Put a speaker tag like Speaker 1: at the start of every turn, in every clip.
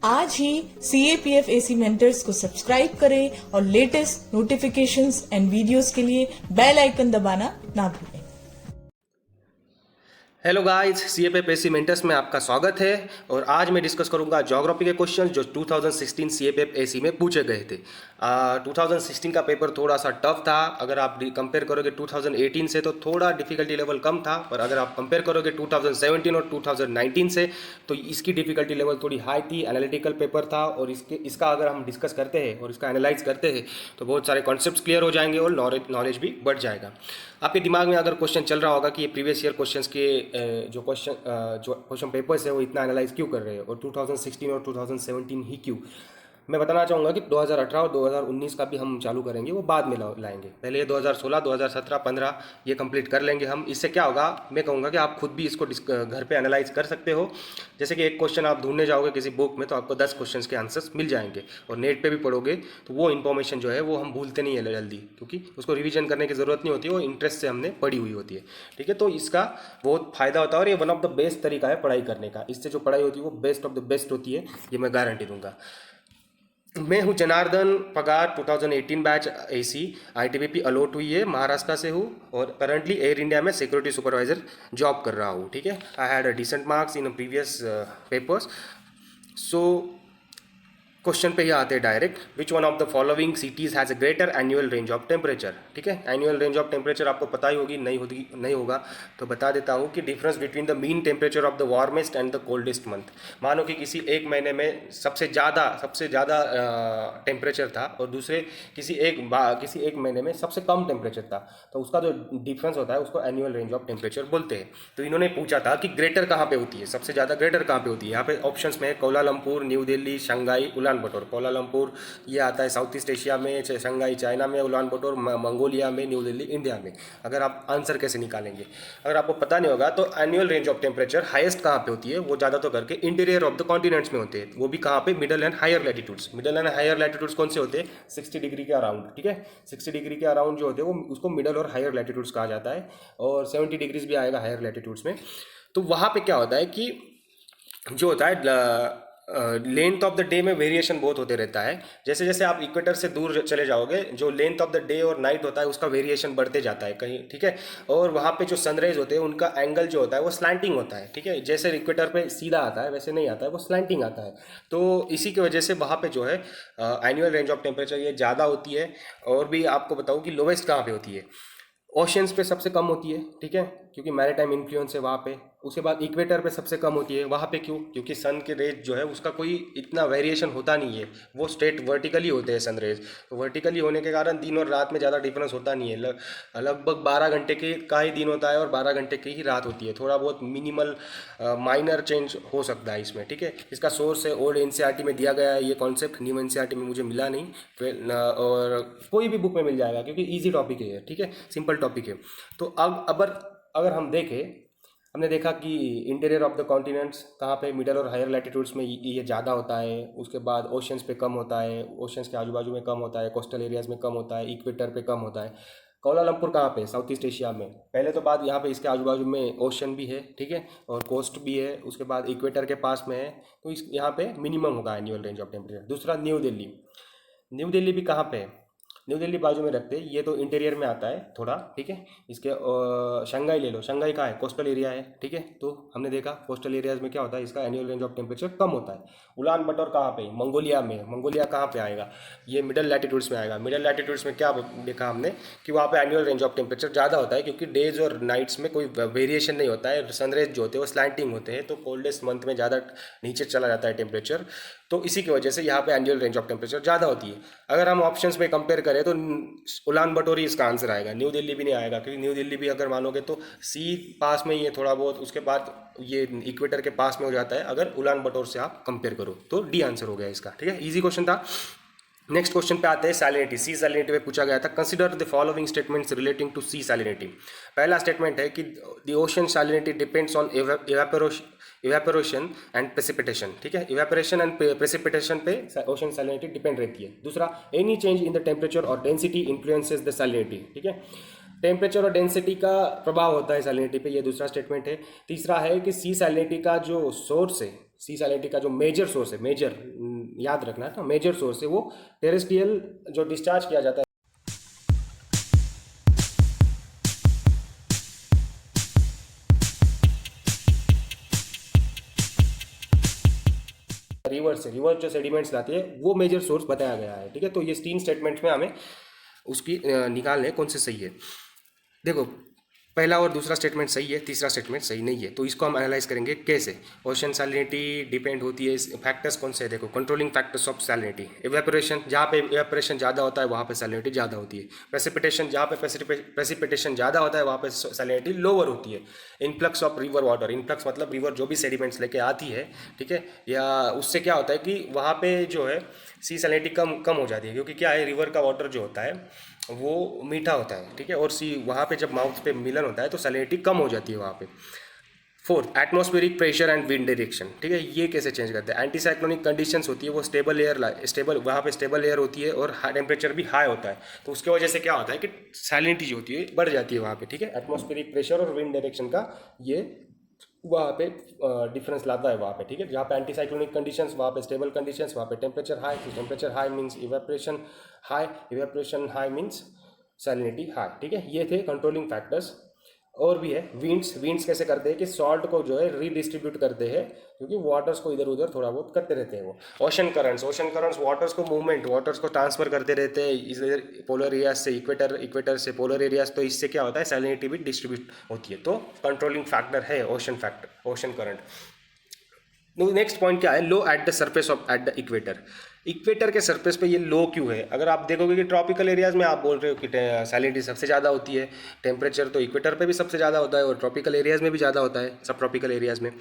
Speaker 1: आज ही CAPF AC mentors को subscribe करें और लेटेस्ट नोटिफिकेशंस एंड वीडियोस के लिए बेल आइकन दबाना ना भूलें।
Speaker 2: हेलो गाइस, CAPF मेंटर्स में आपका स्वागत है। और आज मैं डिस्कस करूंगा ज्योग्राफी के क्वेश्चन जो 2016 CAPF में पूछे गए थे। 2016 का पेपर थोड़ा सा टफ था। अगर आप कंपेयर करोगे 2018 से तो थोड़ा डिफिकल्टी लेवल कम था, पर अगर आप कंपेयर करोगे 2017 और 2019 से तो इसकी डिफिकल्टी लेवल थोड़ी हाई थी। एनालिटिकल पेपर था और इसका अगर हम डिस्कस करते हैं और इसका एनालाइज करते हैं तो बहुत सारे कॉन्सेप्ट्स क्लियर हो जाएंगे और नॉलेज भी बढ़ जाएगा। आपके दिमाग में अगर क्वेश्चन चल रहा होगा कि ये प्रीवियस ईयर क्वेश्चंस के जो क्वेश्चन पेपर्स है वो इतना एनालाइज क्यों कर रहे हैं और 2016 और 2017 ही क्यों, मैं बताना चाहूँगा कि 2018 और 2019 का भी हम चालू करेंगे, वो बाद में लाएंगे। पहले ये 2016, 2017, 15 ये कंप्लीट कर लेंगे हम। इससे क्या होगा, मैं कहूँगा कि आप खुद भी इसको घर पे एनालाइज कर सकते हो। जैसे कि एक क्वेश्चन आप ढूंढने जाओगे किसी बुक में तो आपको 10 क्वेश्चन के आंसर्स मिल जाएंगे, और नेट पे भी पढ़ोगे तो वो इन्फॉर्मेशन जो है वो हम भूलते नहीं है जल्दी, क्योंकि उसको रिविजन करने की ज़रूरत नहीं होती, वो इंटरेस्ट से हमने पढ़ी हुई होती है। ठीक है, तो इसका बहुत फायदा होता है और ये वन ऑफ द बेस्ट तरीका है पढ़ाई करने का। इससे जो पढ़ाई होती है वो बेस्ट ऑफ द बेस्ट होती है, ये मैं गारंटी दूंगा। मैं हूँ जनार्दन पगार, 2018 बैच AC ITBP अलॉट हुई है, महाराष्ट्र से हूँ और करंटली एयर इंडिया में सिक्योरिटी सुपरवाइजर जॉब कर रहा हूँ। ठीक है, I had a decent marks in previous papers. So question पे ही आते हैं direct. Which one of the following cities has a greater annual range of temperature. ठीक है, एनुअल रेंज ऑफ टेम्परेचर आपको पता ही होगी, नहीं होगा तो बता देता हूँ कि difference between the mean temperature of the warmest and the coldest month. मानो कि किसी एक महीने में सबसे ज़्यादा टेम्परेचर था और दूसरे किसी एक महीने में सबसे कम टेम्परेचर था, तो उसका जो डिफरेंस होता है उसको एनुअल रेंज ऑफ टेम्परेचर बोलते हैं। तो इन्होंने पूछा था कि ग्रेटर कहाँ पे होती है, सबसे ज़्यादा ग्रेटर कहाँ पे होती है। यहाँ पे ऑप्शंस में Kuala Lumpur, new Delhi, Shanghai, Ulan बटोर। कोलालमपुर ये आता है साउथ ईस्ट एशिया में, शंघाई चाइना में, उलान बटोर मंगोलिया में, न्यू दिल्ली इंडिया में। अगर आप आंसर कैसे निकालेंगे, अगर आपको पता नहीं होगा तो annual range of temperature highest कहाँ पे होती है, वो ज़्यादा तो करके इंटीरियर ऑफ द कॉन्टिनेंट्स में होते हैं। वो भी कहाँ पे, middle and higher latitudes. Middle and higher latitudes कौन से होते हैं, 60 डिग्री के अराउंड। ठीक है, 60 डिग्री के अराउंड जो होते हैं वो उसको मिडल और हायर लैटिट्यूड्स कहा जाता है, और 70 डिग्रीज भी आएगा हायर लैटिट्यूड्स में। तो वहाँ पे क्या होता है कि जो होता है लेंथ ऑफ द डे में वेरिएशन बहुत होते रहता है। जैसे जैसे आप इक्वेटर से दूर चले जाओगे, जो लेंथ ऑफ द डे और नाइट होता है उसका वेरिएशन बढ़ते जाता है कहीं। ठीक है, और वहाँ पे जो सनराइज होते हैं उनका एंगल जो होता है वो स्लैंटिंग होता है। ठीक है, जैसे इक्वेटर पे सीधा आता है वैसे नहीं आता है, वो स्लैंटिंग आता है। तो इसी की वजह से वहाँ पे जो है एनुअल रेंज ऑफ टेम्परेचर ये ज़्यादा होती है। और भी आपको बताऊँ कि लोवेस्ट कहाँ पे होती है, ओशियंस पे सबसे कम होती है। ठीक है, क्योंकि मैरीटाइम इन्फ्लुएंस है वहाँ पे। उसके बाद इक्वेटर पे सबसे कम होती है। वहाँ पे क्यों, क्योंकि सन के रेज जो है उसका कोई इतना वेरिएशन होता नहीं है, वो स्ट्रेट वर्टिकली होते हैं सन रेज। तो वर्टिकली होने के कारण दिन और रात में ज़्यादा डिफरेंस होता नहीं है। लगभग 12 घंटे के का ही दिन होता है और 12 घंटे की ही रात होती है। थोड़ा बहुत मिनिमल माइनर चेंज हो सकता है इसमें। ठीक है, इसका सोर्स है ओल्ड NCERT में दिया गया है ये कॉन्सेप्ट, न्यू NCERT में मुझे मिला नहीं, और कोई भी बुक में मिल जाएगा क्योंकि ईजी टॉपिक है ये। ठीक है, सिंपल टॉपिक है। तो अब अगर हम देखें, हमने देखा कि इंटीरियर ऑफ द कॉन्टिनेंट्स कहाँ पे, मिडल और हायर लैटिट्यूड्स में ये ज़्यादा होता है। उसके बाद ओशंस पे कम होता है, ओशंस के आजू बाजू में कम होता है, कोस्टल एरियाज़ में कम होता है, इक्वेटर पे कम होता है। कोलालमपुर कहाँ पे, साउथ ईस्ट एशिया में। पहले तो बात यहाँ पे इसके आजू बाजू में ओशन भी है। ठीक है, और कोस्ट भी है, उसके बाद इक्वेटर के पास में है, तो इस यहाँ पे मिनिमम होगा एनुअल रेंज ऑफ टेम्परेचर। दूसरा न्यू दिल्ली भी कहाँ पे है, न्यू दिल्ली बाजू में रखते हैं, ये तो इंटीरियर में आता है थोड़ा। ठीक है, इसके शंघाई ले लो, शंघाई कहाँ है, कोस्टल एरिया है। ठीक है, तो हमने देखा कोस्टल एरियाज में क्या होता है, इसका एनुअल रेंज ऑफ टेम्परेचर कम होता है। उलान बटोर कहाँ पे, मंगोलिया में। मंगोलिया कहाँ पे आएगा, ये मिडल लैटिट्यूड्स में आएगा। मिडल लैटिट्यूड्स में क्या देखा हमने कि वहाँ पे एनुअल रेंज ऑफ टेम्परेचर ज़्यादा होता है, क्योंकि डेज और नाइट्स में कोई वेरिएशन नहीं होता है। सनराइज जो होते हैं वो स्लैंटिंग होते हैं, तो कोल्डेस्ट मंथ में ज़्यादा नीचे चला जाता है टेम्परेचर। तो इसी की वजह से यहाँ पे एनुअल रेंज ऑफ टेम्परेचर ज़्यादा होती है। अगर हम ऑप्शंस में कंपेयर करें तो उलान बटोर ही इसका आंसर आएगा, न्यू दिल्ली भी नहीं आएगा, क्योंकि न्यू दिल्ली भी अगर मानोगे तो सी पास में ही है थोड़ा बहुत, उसके बाद ये इक्वेटर के पास में हो जाता है। अगर उलान बटोर से आप कंपेयर करो तो डी आंसर हो गया इसका। ठीक है, इजी क्वेश्चन था। नेक्स्ट क्वेश्चन पे आते हैं सैलिनिटी। सी सैलिनिटी में पूछा गया था, consider the following statements relating to sea salinity. पहला स्टेटमेंट है कि the ocean salinity depends on evaporation and precipitation. ठीक है, इवेपोरेशन एंड प्रेसिपिटेशन पे ओशन सैलिनिटी डिपेंड रहती है। दूसरा, any change in the temperature और डेंसिटी इन्फ्लुएंसेस द सैलिनिटी। ठीक है, टेम्परेचर और डेंसिटी का प्रभाव होता है सैलिनिटी पे, ये दूसरा स्टेटमेंट है। तीसरा है कि सी सैलिनिटी का जो सोर्स है, सी सैलिनिटी का जो मेजर सोर्स है, मेजर याद रखना है ना, मेजर सोर्स है वो टेरेस्ट्रियल जो डिस्चार्ज किया जाता है रिवर से, रिवर जो सेडिमेंट्स लाती है वो मेजर सोर्स बताया गया है। ठीक है, तो ये 3 स्टेटमेंट्स में हमें उसकी निकालने कौन से सही है। देखो, पहला और दूसरा स्टेटमेंट सही है, तीसरा स्टेटमेंट सही नहीं है, तो इसको हम एनालाइज करेंगे कैसे। ओशन सैलिनिटी डिपेंड होती है, फैक्टर्स कौन से है, देखो controlling factors of salinity, evaporation, जहाँ पे इवेपोरेशन ज़्यादा होता है वहाँ पे सैलिनिटी ज़्यादा होती है, प्रेसिपिटेशन, जहाँ पे प्रेसिपिटेशन ज़्यादा होता है वहाँ पे सैलिनिटी लोअर होती है, influx of river water, influx मतलब रिवर जो भी सेडिमेंट्स लेके आती है, ठीक है, या उससे क्या होता है कि वहाँ पे जो है सी सैलिनिटी कम हो जाती है, क्योंकि क्या है, रिवर का वाटर जो होता है वो मीठा होता है, ठीक है, और सी वहाँ पे जब माउथ पे मिलन होता है तो सैलिनिटी कम हो जाती है वहाँ पे। Fourth, atmospheric pressure and wind direction, ठीक है, ये कैसे चेंज करते हैं। एंटी साइक्लोनिक कंडीशंस होती है, वो स्टेबल वहाँ पे स्टेबल एयर होती है और टेम्परेचर भी हाई होता है, तो उसके वजह से क्या होता है कि सैलिनिटी जो होती है बढ़ जाती है वहाँ पे, ठीक है। एटमॉस्फेरिक प्रेशर और विंड डायरेक्शन का ये वहाँ पे डिफरेंस लाता है वहाँ पे, ठीक है, जहाँ पे एंटी साइक्लोनिक कंडीशंस, वहाँ पे स्टेबल कंडीशंस, वहाँ पे temperature high, temperature high means evaporation high means salinity high, ठीक है। ये थे कंट्रोलिंग फैक्टर्स। और भी है विंड्स कैसे करते हैं कि सॉल्ट को जो है रीडिस्ट्रीब्यूट करते हैं, क्योंकि वाटर्स को इधर उधर थोड़ा बहुत करते रहते हैं वो। ओशन करंट्स वाटर्स को मूवमेंट, वाटर्स को ट्रांसफर करते रहते हैं इधर पोलर एरियाज से इक्वेटर से पोलर एरियाज, तो इससे क्या होता है, सैलिनिटी भी डिस्ट्रीब्यूट होती है, तो कंट्रोलिंग फैक्टर है ओशन करंट। नेक्स्ट पॉइंट क्या है, low at the surface of at the equator के सरफेस पे ये लो क्यों है। अगर आप देखोगे कि ट्रॉपिकल एरियाज में आप बोल रहे हो कि सैलिनिटी सबसे ज़्यादा होती है, टेम्परेचर तो इक्वेटर पे भी सबसे ज़्यादा होता है और ट्रॉपिकल एरियाज में भी ज़्यादा होता है, सब ट्रॉपिकल एरियाज में,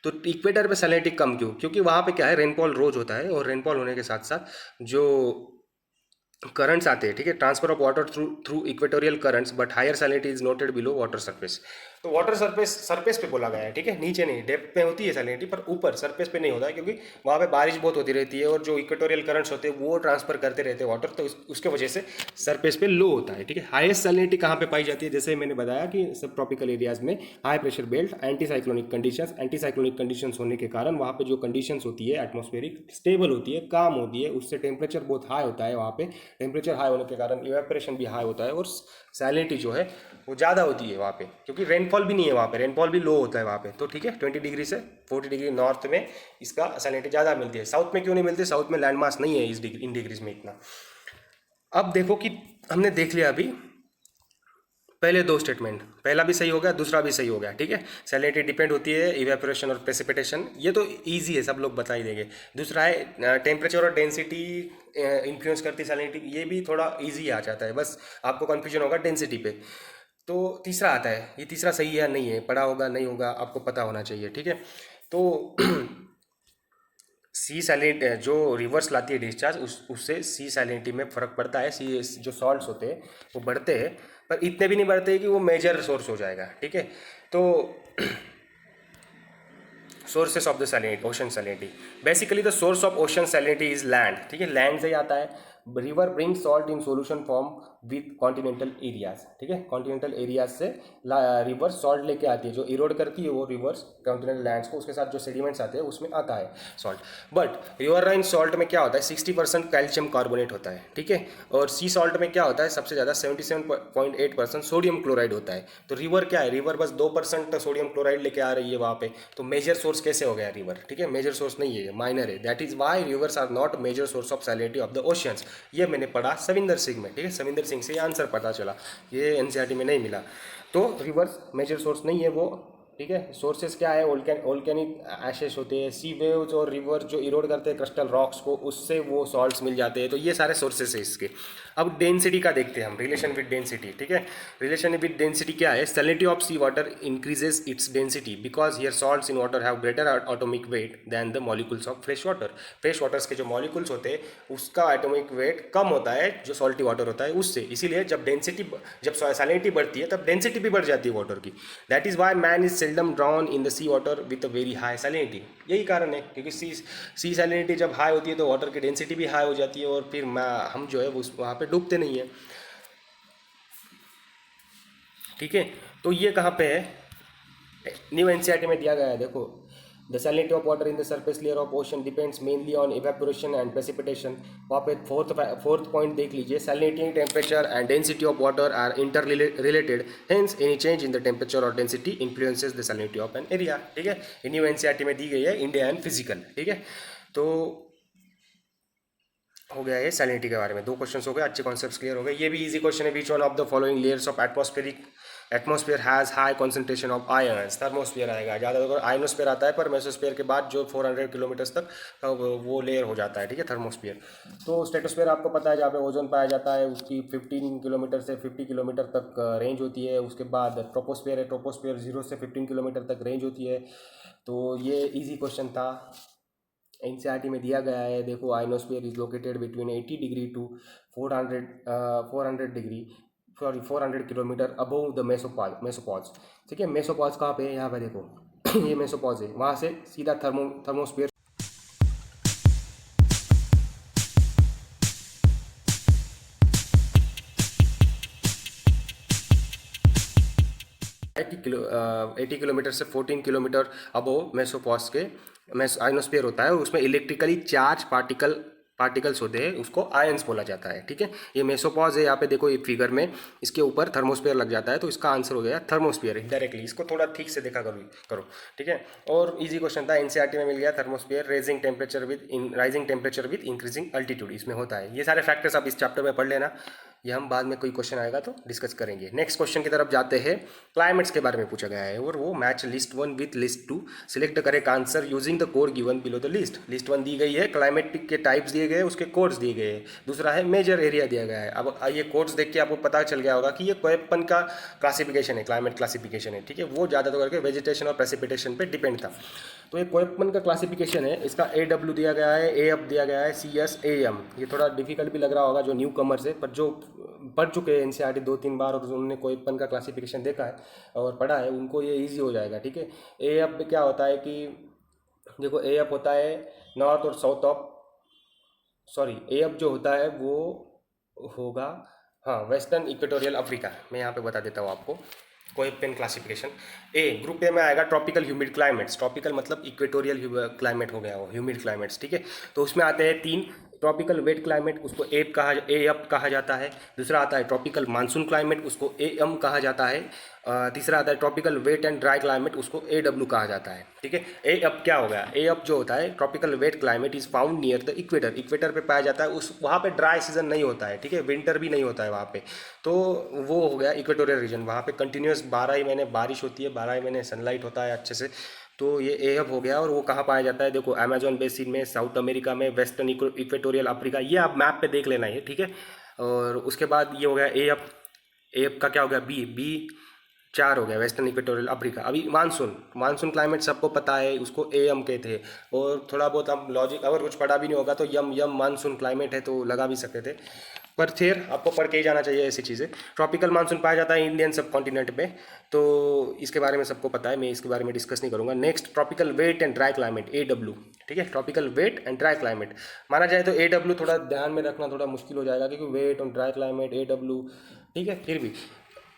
Speaker 2: तो इक्वेटर पे सैलिनिटी कम क्यों, क्योंकि वहाँ पे क्या है, रेनफॉल रोज होता है, और रेनफॉल होने के साथ साथ जो करंट्स आते हैं, ठीक है, transfer of water through equatorial currents, but higher salinity is noted below water surface. तो वाटर सरफेस पे बोला गया है, ठीक है, नीचे नहीं, डेप्थ पे होती है सैलिनिटी, पर ऊपर सरफेस पे नहीं होता है, क्योंकि वहाँ पे बारिश बहुत होती रहती है और जो इक्वेटोरियल करंट्स होते हैं वो ट्रांसफर करते रहते हैं वाटर, तो उसके वजह से सरफेस पे लो होता है, ठीक है। हाईएस्ट सैलिनिटी कहाँ पे पाई जाती है, जैसे मैंने बताया कि सब ट्रॉपिकल एरियाज में high pressure belt, anti cyclonic conditions होने के कारण वहाँ पे जो कंडीशंस होती है एटमॉस्फेरिक स्टेबल होती है, काम होती है, उससे टेम्परेचर बहुत हाई होता है वहाँ पे, टेम्परेचर हाई होने के कारण इवेपोरेशन भी हाई होता है और सैलिनिटी जो है वो ज़्यादा होती है वहाँ पे, क्योंकि रेनफॉल भी नहीं है वहाँ पे, रेनफॉल भी लो होता है वहाँ पे, तो ठीक है, 20 डिग्री से 40 डिग्री नॉर्थ में इसका सैलिनिटी ज़्यादा मिलती है। साउथ में क्यों नहीं मिलती, साउथ में लैंड मास नहीं है इन डिग्रीज में इतना। अब देखो कि हमने देख लिया अभी पहले 2 स्टेटमेंट, पहला भी सही हो गया, दूसरा भी सही हो गया, ठीक है। सैलिनिटी डिपेंड होती है इवेपोरेशन और प्रेसिपिटेशन, ये तो इजी है, सब लोग बता ही देंगे। दूसरा है टेम्परेचर और डेंसिटी इन्फ्लुएंस करती है सैलिनिटी, ये भी थोड़ा इजी आ जाता है, बस आपको कन्फ्यूजन होगा डेंसिटी पे। तो तीसरा आता है, ये तीसरा सही है या नहीं है, पढ़ा होगा नहीं होगा, आपको पता होना चाहिए, ठीक है। तो सी सैलिनिटी जो रिवर्स लाती है डिस्चार्ज, उससे सी सैलिनिटी में फ़र्क पड़ता है, सी जो सॉल्ट्स होते हैं वो बढ़ते हैं, पर इतने भी नहीं बढ़ते कि वो मेजर सोर्स हो जाएगा, ठीक है। तो sources of the salinity, ocean salinity, basically the source of ocean salinity is land, ठीक है, लैंड से ही आता है। River bring salt in solution form with continental areas, ठीक है, कॉन्टिनेंटल एरियाज से रिवर सॉल्ट लेके आती है, जो इरोड करती है वो रिवर्स कॉन्टिनेंटल लैंड्स को, उसके साथ जो सेडिमेंट्स आते हैं उसमें आता है salt. But riverine salt में क्या होता है, 60% कैल्शियम कार्बोनेट होता है, ठीक है, और सी सॉल्ट में क्या होता है, सबसे ज़्यादा 77.8% सोडियम क्लोराइड होता है। तो रिवर क्या है, रिवर बस 2% सोडियम क्लोराइड लेके आ रही है वहाँ पे, तो मेजर सोर्स कैसे हो गया रिवर, ठीक है, मेजर सोर्स नहीं है, माइनर है। That is why rivers are not major source of salinity of the oceans. ये मैंने पढ़ा सविंदर सिंह में, ठीक है, सविंदर सिंह से आंसर पता चला, ये एनसीईआरटी में नहीं मिला। तो रिवर्स मेजर सोर्स नहीं है वो, ठीक है। सोर्सेज क्या है, ओल्केनिक एशेस होते हैं, सी वेव्स और रिवर जो इरोड करते हैं क्रिस्टल रॉक्स को, उससे वो सॉल्ट्स मिल जाते हैं, तो ये सारे सोर्सेज है इसके। अब डेंसिटी का देखते हैं हम, रिलेशन विद डेंसिटी, ठीक है। रिलेशन विद डेंसिटी क्या है, salinity of sea water increases its density because here salts in water have greater atomic weight than the molecules of fresh water. Fresh waters के जो मॉलिक्यूल्स होते हैं उसका atomic weight कम होता है जो सॉल्टी वाटर होता है उससे, इसीलिए जब सैलिनिटी बढ़ती है तब डेंसिटी भी बढ़ जाती है वाटर की। That is why man is seldom drawn in the sea water with a very high salinity, यही कारण है, क्योंकि सी सैलिनिटी जब हाई होती है तो वाटर की डेंसिटी भी हाई हो जाती है और फिर हम जो है वहाँ पे डूबते नहीं है, ठीक है। तो ये कहाँ पे है, न्यू एनसीईआरटी में दिया गया है, देखो the salinity of water in the surface layer of ocean depends mainly on evaporation and precipitation. वहाँ पे फोर्थ पॉइंट देख लीजिए, salinity, temperature and density of water are interrelated, hence any change in the temperature और density influences the salinity of an area. ठीक है, इन्हीं NCERT में दी गई है, इंडिया एंड फिजिकल। ठीक है, तो हो गया ये सैलिनिटी के बारे में, 2 क्वेश्चन हो गए, अच्छे कॉन्सेप्ट्स क्लियर हो गए। ये भी इजी क्वेश्चन है, which one of the following layers of atmosphere has high concentration of ions. Thermosphere आएगा, ज़्यादातर आयनोस्फेयर आता है, पर मेसोस्फेयर के बाद जो 400 किलोमीटर्स तक वो लेयर हो जाता है। ठीक है, थर्मोस्फेयर। तो स्ट्रेटोस्फेयर आपको पता है, जहाँ पे ओजोन पाया जाता है, उसकी 15 किलोमीटर से 50 किलोमीटर तक रेंज होती है। उसके बाद ट्रोपोस्फेयर है, ट्रोपोस्फेयर 0 से 15 किलोमीटर तक रेंज होती है। तो ये ईजी क्वेश्चन था, एनसीईआरटी में दिया गया है। देखो, ionosphere is located between 80 degree to 400 kilometre above the mesopause. ठीक है, मेसोपॉज कहाँ पे है, यहाँ पे देखो ये मेसोपॉज है, वहाँ से सीधा थर्मोस्फीयर 80 किलोमीटर से 14 किलोमीटर अबव मेसोपॉज के आइनोस्फीयर होता है। उसमें इलेक्ट्रिकली चार्ज पार्टिकल्स होते हैं, उसको आयंस बोला जाता है। ठीक है, ये मेसोपॉज है, यहाँ पे देखो ये फिगर में, इसके ऊपर थर्मोस्फीयर लग जाता है, तो इसका आंसर हो गया थर्मोस्फीयर डायरेक्टली। इसको थोड़ा ठीक से देखा करो। ठीक है, और इजी क्वेश्चन था, एनसीईआरटी में मिल गया। Thermosphere rising temperature with increasing altitude, इसमें होता है। ये सारे फैक्टर्स आप इस चैप्टर में पढ़ लेना, ये हम बाद में कोई क्वेश्चन आएगा तो डिस्कस करेंगे। नेक्स्ट क्वेश्चन की तरफ जाते हैं। क्लाइमेट्स के बारे में पूछा गया है, और वो match list 1 with list 2, select correct answer using the code given below the list. List 1 दी गई है, क्लाइमेटिक के टाइप्स दिए गए, उसके कोड्स दिए गए हैं। दूसरा है मेजर एरिया दिया गया है। अब ये कोड्स देख के आपको पता चल गया होगा कि ये कोएप्पन का क्लासिफिकेशन है, क्लाइमेट क्लासिफिकेशन है। ठीक है, वो ज़्यादातर करके वेजिटेशन और प्रेसिपिटेशन पे डिपेंड था। तो ये कोएप्पन का क्लासिफिकेशन है, इसका AW दिया गया है, AF दिया गया है, CS AM। ये थोड़ा डिफिकल्ट भी लग रहा होगा जो न्यू कमर्स है, पर जो पढ़ चुके हैं एनसीईआरटी 2-3 बार और उन्होंने कोएप्पन का क्लासिफिकेशन देखा है और पढ़ा है, उनको ये इजी हो जाएगा। ठीक है, AF क्या होता है कि देखो, AF होता है नॉर्थ और साउथ ऑफ, AF जो होता है वो होगा, हाँ, वेस्टर्न इक्वेटोरियल अफ्रीका। मैं यहाँ पे बता देता हूँ आपको कोएप्पन क्लासिफिकेशन। ग्रुप ए में आएगा ट्रॉपिकल ह्यूमिड क्लाइमेट्स। ट्रॉपिकल मतलब इक्वेटोरियल क्लाइमेट हो गया वो, ह्यूमिड क्लाइमेट्स। ठीक है, तो उसमें आते हैं 3, ट्रॉपिकल वेट क्लाइमेट, उसको AF कहा जाता है। दूसरा आता है ट्रॉपिकल मानसून क्लाइमेट, उसको AM कहा जाता है। तीसरा आता है tropical wet and dry climate, उसको AW कहा जाता है। ठीक है, AF क्या हो गया, AF जो होता है tropical wet climate is found near the equator. Equator पे पाया जाता है, उस वहाँ पे ड्राई सीजन नहीं होता है। ठीक है, विंटर भी नहीं होता है वहाँ पे, तो वो हो गया इक्वेटोरियल रीजन। वहाँ पे कंटिन्यूस 12 ही महीने बारिश होती है, 12 ही महीने सनलाइट होता है अच्छे से। तो ये AF हो गया, और वो कहाँ पाया जाता है, देखो अमेजोन बेसिन में, साउथ अमेरिका में, वेस्टर्न इक्वेटोरियल अफ्रीका, ये आप मैप पे देख लेना है। ठीक है, और उसके बाद ये हो गया AF का क्या हो गया, B 4 हो गया, वेस्टर्न इक्वेटोरियल अफ्रीका। अभी मानसून क्लाइमेट सबको पता है, उसको AM कहते हैं। और थोड़ा बहुत आप लॉजिक अगर कुछ पढ़ा भी नहीं होगा तो यम मानसून क्लाइमेट है तो लगा भी सकते थे, पर फिर आपको पढ़ के ही जाना चाहिए ऐसी चीज़ें। ट्रॉपिकल मानसून पाया जाता है इंडियन सब कॉन्टिनेंट पे, तो इसके बारे में सबको पता है, मैं इसके बारे में डिस्कस नहीं करूँगा। Next tropical wet and dry climate, AW। ठीक है, tropical wet and dry climate माना जाए तो AW थोड़ा ध्यान में रखना थोड़ा मुश्किल हो जाएगा, क्योंकि वेट और ड्राई क्लाइमेट AW। ठीक है, फिर भी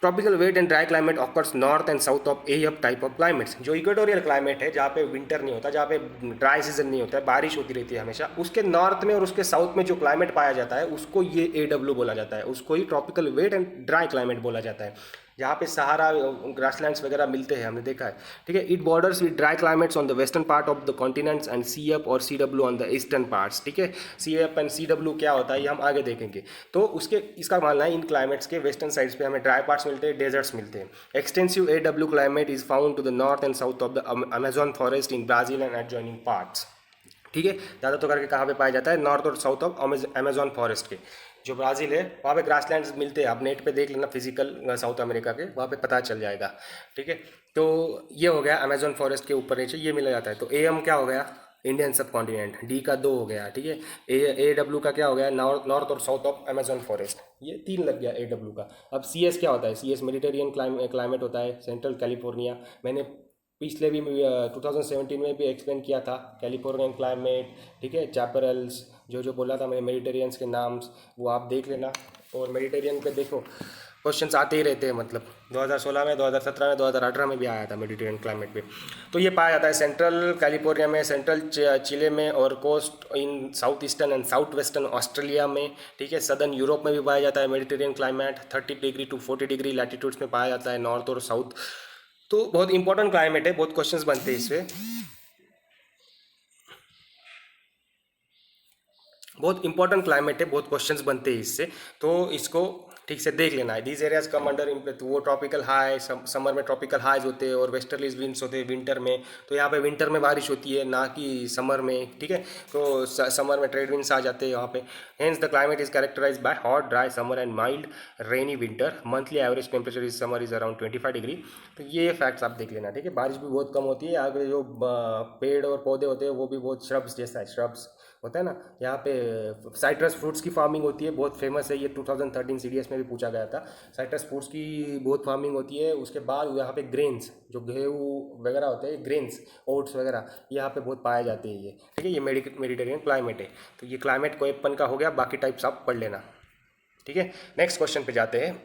Speaker 2: tropical wet and dry climate occurs north and south of AF type of climates. जो इक्वेटोरियल क्लाइमेट है, जहाँ पे विंटर नहीं होता, जहाँ पे ड्राई सीजन नहीं होता है, बारिश होती रहती है हमेशा, उसके नॉर्थ में और उसके साउथ में जो क्लाइमेट पाया जाता है उसको ये AW बोला जाता है, उसको ही tropical wet and dry climate बोला जाता है। जहाँ पे सहारा ग्रासलैंड्स वगैरह मिलते हैं, हमने देखा है। ठीक है, it borders with dry climates on the western part of the continents and CF और CW on the eastern parts. ठीक है, CF एंड CW क्या होता है ये हम आगे देखेंगे। तो इसका मानना है इन क्लाइमेट्स के वेस्टर्न साइड्स पे हमें ड्राई पार्ट्स मिलते हैं, डेजर्ट्स मिलते हैं। Extensive AW climate is found to the north and south of the Amazon forest in Brazil and adjoining parts. ठीक है, ज़्यादा तो करके कहाँ पे पाया जाता है, नॉर्थ और साउथ ऑफ अमेजॉन फॉरेस्ट के, जो ब्राज़ील है वहाँ पे ग्रासलैंड्स मिलते हैं। आप नेट पे देख लेना फिजिकल साउथ अमेरिका के, वहाँ पे पता चल जाएगा। ठीक है, तो ये हो गया अमेजॉन फॉरेस्ट के ऊपर नीचे ये मिला जाता है। तो AM क्या हो गया, इंडियन सब कॉन्टिनेंट। D का 2 हो गया। ठीक है, AW का क्या हो गया, नॉर्थ और साउथ ऑफ अमेजॉन फॉरेस्ट, ये 3 लग गया AW का। अब CS क्या होता है, CS मेडिटेरियन क्लाइमेट होता है, सेंट्रल कैलिफोर्निया। मैंने पिछले भी 2017 में भी एक्सप्लेन किया था कैलिफोर्नियन क्लाइमेट। ठीक है, चैपरल्स जो बोला था मैंने, मेडिटेरियंस के नाम्स वो आप देख लेना। और मेडिटेरियन पे देखो क्वेश्चंस आते ही रहते हैं, मतलब 2016 में, 2017 में, 2018 में भी आया था मेडिटेरियन क्लाइमेट पे। तो ये पाया जाता है सेंट्रल कैलिफोर्निया में, सेंट्रल चिले में, और coast in south eastern and south western Australia में, ठीक है। सदर्न यूरोप में भी पाया जाता है Mediterranean climate, 30 degree to 40 degree latitudes में पाया जाता है, नॉर्थ और साउथ। तो बहुत इंपॉर्टेंट क्लाइमेट है, बहुत क्वेश्चंस बनते हैं इससे, बहुत इंपॉर्टेंट क्लाइमेट है, बहुत क्वेश्चंस बनते हैं इससे, तो इसको ठीक से देख लेना है। दीज एरियाज कम अंडर, तो वो ट्रॉपिकल हाई, समर में ट्रॉपिकल हाइज होते हैं और वेस्टर्लीज विंड्स होते हैं विंटर में। तो यहाँ पे विंटर में बारिश होती है, ना कि समर में, ठीक है। तो समर में ट्रेड विंड्स आ जाते हैं यहाँ पे। Hence the climate is characterize by hot dry summer and mild rainy winter. Monthly average temperature is summer is around 25 degree. तो ये फैक्ट्स आप देख लेना, ठीक है। बारिश भी बहुत कम होती है यहाँ पे, जो पेड़ और पौधे होते हैं वो भी बहुत श्रब्स जैसा है, श्रब्स होता है ना। यहाँ पे साइट्रस फ्रूट्स की फार्मिंग होती है, बहुत फेमस है ये, 2013 सीडीएस में भी पूछा गया था। साइट्रस फ्रूट्स की बहुत फार्मिंग होती है। उसके बाद यहाँ पे ग्रेन्स, जो गेहूँ वगैरह होते हैं, ग्रेन्स, ओट्स वगैरह, यहाँ पे बहुत पाए जाते हैं ये, ठीक है। ये मेडिटेरियन क्लाइमेट है। तो ये क्लाइमेट कोएपन का हो गया, बाकी टाइप्स आप पढ़ लेना, ठीक है। नेक्स्ट क्वेश्चन पे जाते हैं।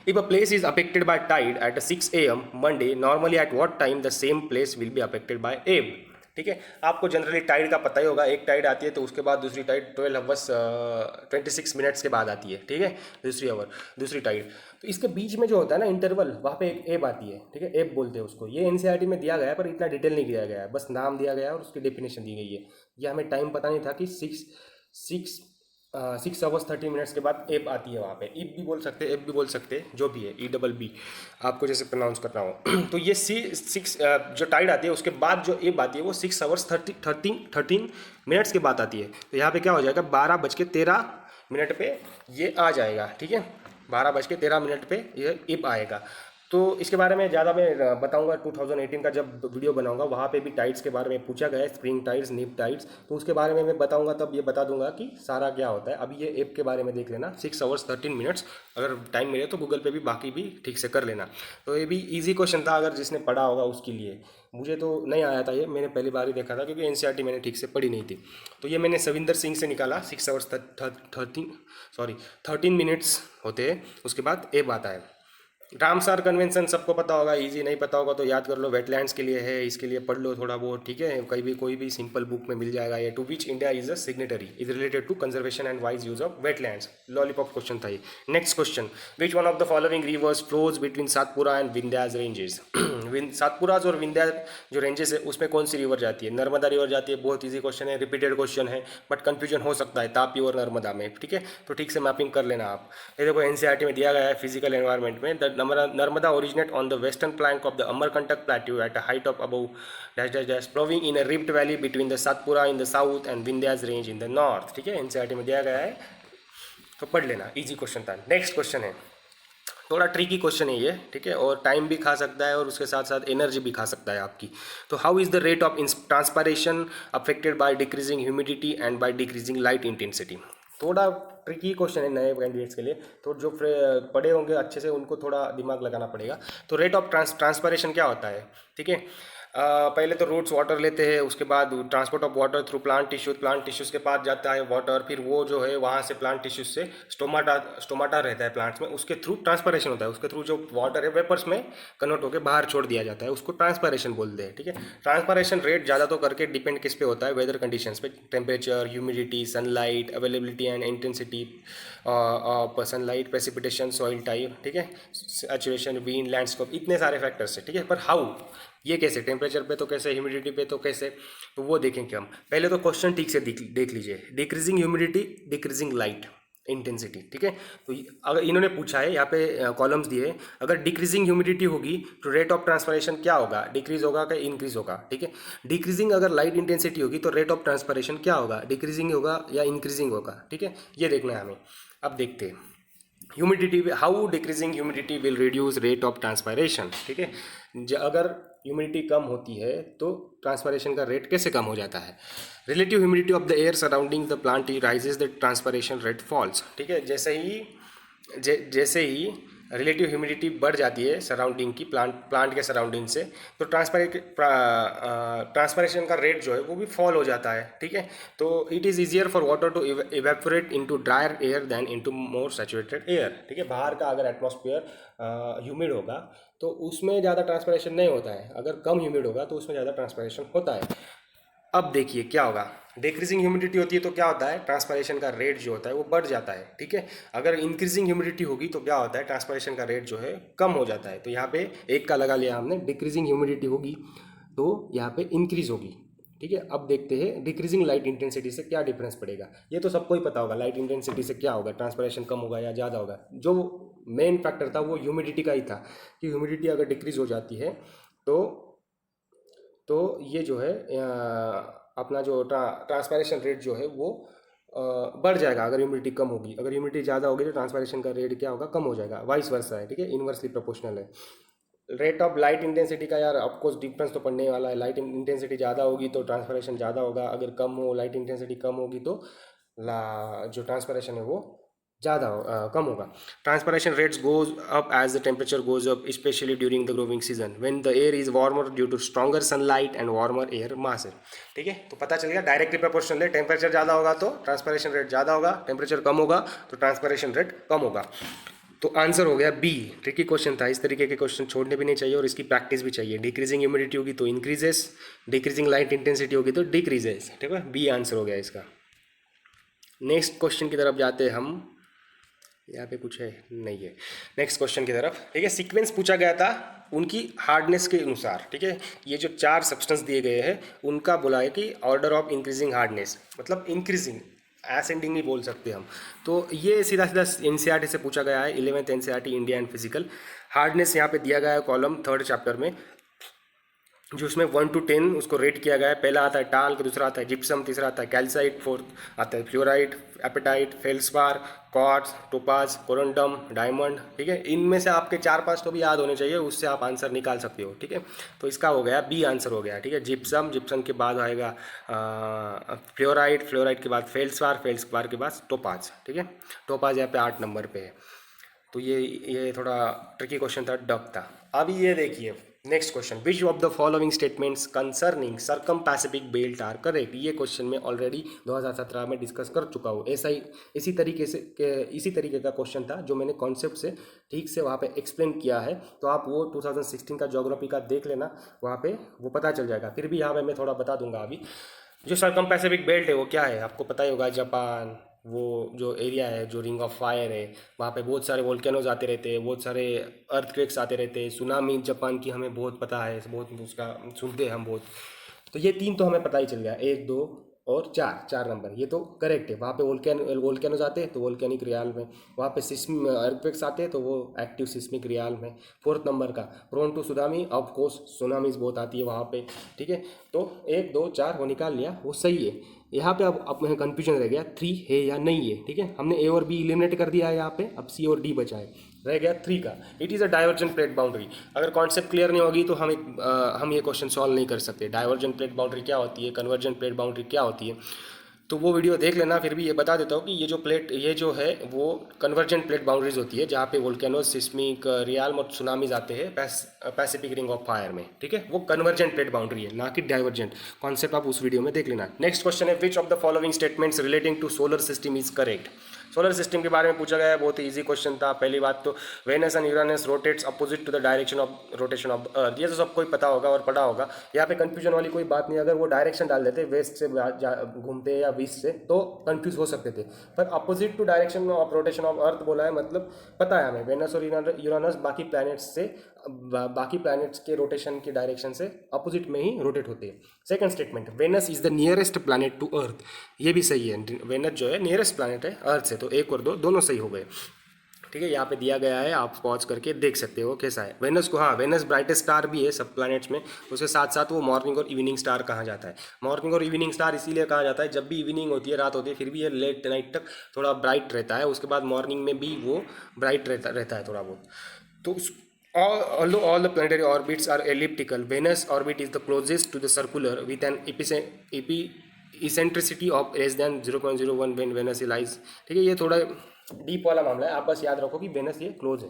Speaker 2: If a place is affected by tide at 6 AM Monday, normally at what time the same place will be affected by ebb? ठीक है। आपको जनरली टाइड का पता ही होगा, एक टाइड आती है तो उसके बाद दूसरी टाइड 12 आवर्स 26 मिनट्स के बाद आती है, ठीक है। दूसरी टाइड। तो इसके बीच में जो होता है ना इंटरवल, वहाँ पे एक एब आती है, ठीक है। एब बोलते हैं उसको। ये एनसीईआरटी में दिया गया है पर इतना डिटेल नहीं दिया गया है, बस नाम दिया गया है और उसकी डेफिनेशन दी गई है। ये हमें टाइम पता नहीं था कि 6 आवर्स 30 मिनट्स के बाद एब आती है वहाँ पे। इब भी बोल सकते हैं, एब भी बोल सकते हैं, जो भी है, EBB आपको जैसे प्रोनाउंस कर रहा हूँ। तो ये जो टाइड आती है उसके बाद जो एब आती है वो 6 आवर्स 13 मिनट्स के बाद आती है। तो यहाँ पे क्या हो जाएगा, 12:13 पे ये आ जाएगा, ठीक है। 12:13 पे ये एब आएगा। तो इसके बारे में ज़्यादा मैं बताऊंगा 2018 का जब वीडियो बनाऊंगा, वहाँ पे भी टाइड्स के बारे में पूछा गया है, स्प्रिंग टाइड्स, नीप टाइड्स। तो उसके बारे में मैं बताऊंगा, तब ये बता दूंगा कि सारा क्या होता है। अभी ये एप के बारे में देख लेना, 6 आवर्स 13 मिनट्स। अगर टाइम मिले तो गूगल पे भी बाकी भी ठीक से कर लेना। तो ये भी ईजी क्वेश्चन था, अगर जिसने पढ़ा होगा उसके लिए। मुझे तो नहीं आया था ये, मैंने पहली बार ही देखा था, क्योंकि एनसीईआरटी मैंने ठीक से पढ़ी नहीं थी। तो ये मैंने सविंदर सिंह से निकाला। 6 आवर्स 13 मिनट्स होते हैं, उसके बाद एब आता है। रामसार कन्वेंशन सबको पता होगा, इजी नहीं पता होगा तो याद कर लो, वेटलैंड्स के लिए है, इसके लिए पढ़ लो थोड़ा बहुत, ठीक है। कोई भी सिंपल बुक में मिल जाएगा ये। To which India is a signatory is related to conservation and wise use of wetlands. Lollipop question था ये। Next question, which one of the following rivers flows between Satpura and Vindhyas ranges? Satpuras और विंध्या जो ranges है उसमें कौन सी रिवर जाती है? Narmada river जाती है। बहुत ईजी क्वेश्चन है, रिपीटेड क्वेश्चन है, बट कंफ्यूजन हो सकता है तापी और नर्मदा में, ठीक है। तो ठीक से मैपिंग कर लेना आप। ये देखो एनसीईआरटी में दिया गया है फिजिकल एनवायरनमेंट में, Narmada originate on the western flank of the Amarkantak Plateau at a height of above flowing in a rift valley between the Satpura in the south and Vindhyas range in the north, ठीक है। NCERT में दिया गया है, तो पढ़ लेना, easy question था। नेक्स्ट क्वेश्चन है, थोड़ा ट्रिकी क्वेश्चन है ये, ठीक है, और टाइम भी खा सकता है और उसके साथ साथ एनर्जी भी खा सकता है आपकी। तो how is the rate of transpiration affected by decreasing humidity and by decreasing light intensity? थोड़ा ट्रिकी क्वेश्चन है नए कैंडिडेट्स के लिए, तो जो पढ़े होंगे अच्छे से उनको थोड़ा दिमाग लगाना पड़ेगा। तो रेट ऑफ ट्रांसपायरेशन क्या होता है, ठीक है। पहले तो रूट्स वाटर लेते हैं, उसके बाद transport of water through plant tissues के पास जाता है वाटर, फिर वो जो है वहाँ से प्लांट टिश्यूज से स्टोमाटा रहता है प्लांट्स में, उसके थ्रू ट्रांसपायरेशन होता है। उसके थ्रू जो वाटर है वेपर्स में कन्वर्ट होकर बाहर छोड़ दिया जाता है, उसको ट्रांसपायरेशन बोलते हैं, ठीक है। ट्रांसपायरेशन रेट ज़्यादा तो करके डिपेंड किस पे होता है, वेदर कंडीशंस पे, temperature, humidity, sunlight, availability and intensity of sunlight, precipitation, soil type, ठीक है, सैचुरेशन, विंड, लैंडस्केप, इतने सारे फैक्टर्स है, ठीक है। पर हाउ, ये कैसे, टेम्परेचर पे तो कैसे, ह्यूमिडिटी पे तो कैसे, तो वो देखेंगे हम। पहले तो क्वेश्चन ठीक से देख लीजिए। Decreasing humidity, decreasing light intensity, ठीक है। तो अगर इन्होंने पूछा है, यहाँ पे कॉलम्स दिए, अगर डिक्रीजिंग ह्यूमिडिटी होगी तो रेट ऑफ ट्रांसपायरेशन क्या होगा, डिक्रीज होगा कि इंक्रीज होगा, ठीक है। डिक्रीजिंग अगर लाइट इंटेंसिटी होगी तो रेट ऑफ ट्रांसपायरेशन क्या होगा, डिक्रीजिंग होगा या इंक्रीजिंग होगा, ठीक है। ये देखना है हमें। अब देखते हैं humidity, how decreasing humidity will reduce rate of transpiration, ठीक है। अगर ह्यूमिडिटी कम होती है तो ट्रांसपायरेशन का रेट कैसे कम हो जाता है? Relative humidity of the air surrounding the plant rises, the transpiration rate falls, ठीक है। जैसे ही रिलेटिव ह्यूमिडिटी बढ़ जाती है सराउंडिंग की, प्लांट के सराउंडिंग से, तो ट्रांसपरेशन का रेट जो है वो भी फॉल हो जाता है, ठीक है। तो it is easier for water to evaporate into drier air than into more saturated air, ठीक है। बाहर का अगर एटमॉस्फेयर ह्यूमिड होगा तो उसमें ज़्यादा ट्रांसपरेशन नहीं होता है, अगर कम ह्यूमिड होगा तो उसमें ज़्यादा ट्रांसपरेशन होता है। अब देखिए क्या होगा, डिक्रीजिंग ह्यूमिडिटी होती है तो क्या होता है, ट्रांसपरेशन का रेट जो होता है वो बढ़ जाता है, ठीक है। अगर इंक्रीजिंग ह्यूमिडिटी होगी तो क्या होता है, ट्रांसपरेशन का रेट जो है कम हो जाता है। तो यहाँ पे एक का लगा लिया हमने, डिक्रीजिंग ह्यूमिडिटी होगी तो यहाँ पे इंक्रीज होगी, ठीक है। अब देखते हैं डिक्रीजिंग लाइट इंटेंसिटी से क्या डिफरेंस पड़ेगा। ये तो सबको ही पता होगा, लाइट इंटेंसिटी से क्या होगा, ट्रांसपरेशन कम होगा या ज़्यादा होगा। जो मेन फैक्टर था वो ह्यूमिडिटी का ही था कि ह्यूमिडिटी अगर डिक्रीज हो जाती है तो ये जो है अपना जो ट्रांसपैरेशन रेट जो है वो बढ़ जाएगा अगर ह्यूमिडिटी कम होगी। अगर ह्यूमिडिटी ज़्यादा होगी तो ट्रांसपैरेशन का रेट क्या होगा, कम हो जाएगा। वाइस वर्सा है, ठीक है, इनवर्सली प्रोपोर्शनल है। रेट ऑफ लाइट इंटेंसिटी का यार ऑफकोर्स डिफरेंस तो पड़ने वाला है। लाइट इंटेंसिटी ज़्यादा होगी तो ट्रांसपैरेशन ज़्यादा होगा, अगर कम हो लाइट इंटेंसिटी कम होगी तो जो ट्रांसपैरेशन है वो कम होगा। Transpiration rates goes up as the temperature goes up, especially during the growing season when the air is warmer due to stronger sunlight and warmer air mass, ठीक है। तो पता चल गया डायरेक्टली प्रोपोर्शनल है, टेम्परेचर ज़्यादा होगा तो ट्रांसपरेशन रेट ज़्यादा होगा, टेम्परेचर कम होगा तो ट्रांसपरेशन रेट कम होगा। तो आंसर हो गया बी। ट्रिकी क्वेश्चन था, इस तरीके के क्वेश्चन छोड़ने भी नहीं चाहिए और इसकी प्रैक्टिस भी चाहिए। डिक्रीजिंग ह्यूमिडिटी होगी तो इंक्रीजेस, डिक्रीजिंग लाइट इंटेंसिटी होगी तो डिक्रीजेस, ठीक है। बी आंसर हो गया इसका। नेक्स्ट क्वेश्चन की तरफ जाते हैं हम। यहाँ पे कुछ है नहीं है, नेक्स्ट क्वेश्चन की तरफ, ठीक है। सीक्वेंस पूछा गया था उनकी हार्डनेस के अनुसार, ठीक है। ये जो 4 सब्सटेंस दिए गए हैं उनका बोला है कि ऑर्डर ऑफ इंक्रीजिंग हार्डनेस, मतलब इंक्रीजिंग, एसेंडिंग नहीं बोल सकते हम। तो ये सीधा सीधा एनसीईआरटी से पूछा गया है, 11th NCERT India and physical. Hardness यहाँ पे दिया गया है कॉलम 3rd चैप्टर में, जो उसमें 1 to 10 उसको रेट किया गया है। पहला आता है टाल्क, दूसरा आता है जिप्सम, तीसरा आता है कैल्साइट, फोर्थ आता है fluoride, apatite, feldspar, quartz, topaz, corundum, diamond, ठीक है। इनमें से आपके 4-5 तो भी याद होने चाहिए, उससे आप आंसर निकाल सकते हो, ठीक है। तो इसका हो गया बी आंसर हो गया, ठीक है। जिप्सम, जिप्सम के बाद आएगा फ्लोराइड, फ्लोराइड के बाद फेल्सपार, फेल्सपार के बाद टोपाज, ठीक है। टोपाज यहाँ पे 8 नंबर पे है। तो ये थोड़ा ट्रिकी क्वेश्चन था, डक था। अभी ये देखिए next question, which of the following statements concerning circum Pacific belt are correct. ये क्वेश्चन में ऑलरेडी 2017 में डिस्कस कर चुका हूँ। ऐसा ही इसी तरीके का क्वेश्चन था जो मैंने कॉन्सेप्ट से ठीक से वहाँ पे एक्सप्लेन किया है। तो आप वो 2016 का ज्योग्राफी का देख लेना, वहाँ पे वो पता चल जाएगा। फिर भी यहाँ पे मैं थोड़ा बता दूंगा। अभी जो सर्कम पैसिफिक बेल्ट है वो क्या है, आपको पता ही होगा। जापान, वो जो एरिया है जो रिंग ऑफ फायर है, वहाँ पे बहुत सारे वोल्केनोज आते रहते हैं, बहुत सारे अर्थक्वेक्स आते रहते हैं, सुनामी जापान की हमें बहुत पता है, बहुत उसका सुनते हैं हम बहुत। तो ये 3 तो हमें पता ही चल गया, 1, 2 और 4 नंबर ये तो करेक्ट है। वहाँ पे वोल्केनोज आते हैं तो वोल्केनिक रियाल में, वहाँ पे सिस्म अर्थक्वेक्स आते हैं तो वो एक्टिव सिस्मिक रियाल में। 4th नंबर का prone to tsunami, of course tsunamis बहुत आती है वहाँ पे, ठीक है। तो 1, 2, 4 वो निकाल लिया, वो सही है। यहाँ पे अब में कन्फ्यूजन रह गया 3 है या नहीं है, ठीक है। हमने ए और बी एलिमिनेट कर दिया है यहाँ पे, अब सी और डी बचा है, रह गया 3 का। It is a divergent plate boundary. अगर कॉन्सेप्ट क्लियर नहीं होगी तो हम ये क्वेश्चन सॉल्व नहीं कर सकते। डाइवर्जेंट प्लेट बाउंड्री क्या होती है, कन्वर्जेंट प्लेट बाउंड्री क्या होती है, तो वो वीडियो देख लेना। फिर भी ये बता देता हूँ कि ये जो है वो कन्वर्जेंट प्लेट बाउंड्रीज होती है, जहाँ पे वोल्केनोज, सिस्मिक रियाल और सुनामीज आते हैं पैसिफिक रिंग ऑफ फायर में, ठीक है। वो कन्वर्जेंट प्लेट बाउंड्री है, ना कि डाइवर्जेंट। कॉन्सेप्ट आप उस वीडियो में देख लेना। नेक्स्ट क्वेश्चन है, which of the following statements relating to solar system is correct. Solar system के बारे में पूछा गया है, बहुत ही इजी क्वेश्चन था। पहली बात तो Venus and Uranus rotates opposite to the direction of rotation of earth, ये तो सबको ही पता होगा और पढ़ा होगा। यहाँ पे कंफ्यूजन वाली कोई बात नहीं। अगर वो डायरेक्शन डाल देते वेस्ट से घूमते या ईस्ट से तो कंफ्यूज हो सकते थे, पर opposite to direction of rotation of earth बोला है, मतलब पता है हमें वेनस और यूरेनस बाकी प्लैनेट्स के रोटेशन की डायरेक्शन से अपोजिट में ही रोटेट होते हैं। Second statement, Venus is the nearest planet to earth, ये भी सही है। वेनस जो है नियरेस्ट प्लैनेट है अर्थ से, तो 1 और 2 दोनों सही हो गए, ठीक है। यहाँ पे दिया गया है, आप पॉज करके देख सकते हो कैसा है वेनस को। हाँ, वेनस ब्राइटेस्ट स्टार भी है सब प्लैनेट्स में, उसके साथ साथ वो मॉर्निंग और इवनिंग स्टार कहा जाता है। मॉर्निंग और इवनिंग स्टार इसीलिए कहा जाता है, जब भी इवनिंग होती है, रात होती है, फिर भी ये लेट नाइट तक थोड़ा ब्राइट रहता है, उसके बाद मॉर्निंग में भी वो ब्राइट रहता है थोड़ा बहुत। तो although all the planetary orbits are elliptical, Venus orbit is the closest to the circular with an eccentricity of less than 0.01 when Venus lies, ठीक है। ये थोड़ा डीप वाला मामला है, आप बस याद रखो कि वेनस ये क्लोज है।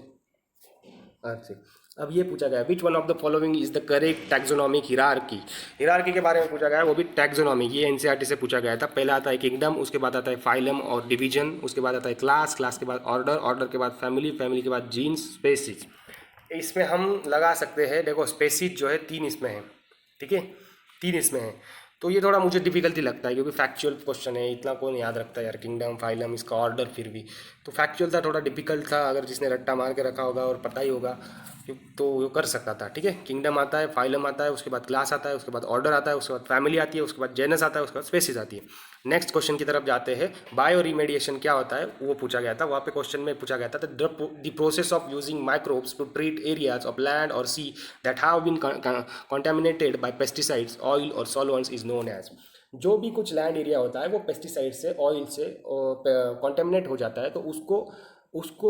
Speaker 2: अर्थ से। अब ये पूछा गया विच one of the following is the correct taxonomic hierarchy. Hierarchy के बारे में पूछा गया है, वो भी टैक्सोनॉमिक, ये एनसीईआरटी से पूछा गया था। पहला आता है किंगडम, उसके बाद आता है फाइलम और डिवीजन, उसके बाद आता है क्लास, क्लास के बाद ऑर्डर, ऑर्डर के बाद फैमिली, फैमिली के बाद जीन्स, स्पेसीज। इसमें हम लगा सकते हैं, देखो स्पेसीज जो है 3 इसमें है, ठीक है, 3 इसमें है। तो ये थोड़ा मुझे डिफिकल्टी लगता है क्योंकि फैक्चुअल क्वेश्चन है, इतना कौन याद रखता है यार, किंगडम फाइलम इसका ऑर्डर, फिर भी तो फैक्चुअल था, थोड़ा डिफिकल्ट था। अगर जिसने रट्टा मार के रखा होगा और पता ही होगा तो वो कर सकता था, ठीक है। किंगडम आता है, फाइलम आता है, उसके बाद क्लास आता है, उसके बाद ऑर्डर आता है, उसके बाद फैमिली आती है, उसके बाद जेनस आता है, उसके बाद स्पेसीज आती है। नेक्स्ट क्वेश्चन की तरफ जाते हैं। बायो रिमेडिएशन क्या होता है वो पूछा गया था, वहाँ पे क्वेश्चन में पूछा गया था the process of using microbes to treat areas of land और sea that have been contaminated by pesticides, oil और सॉल्वेंट्स इज नोन एज। जो भी कुछ लैंड एरिया होता है वो पेस्टिसाइड से, ऑयल से कॉन्टेमिनेट हो जाता है, तो उसको उसको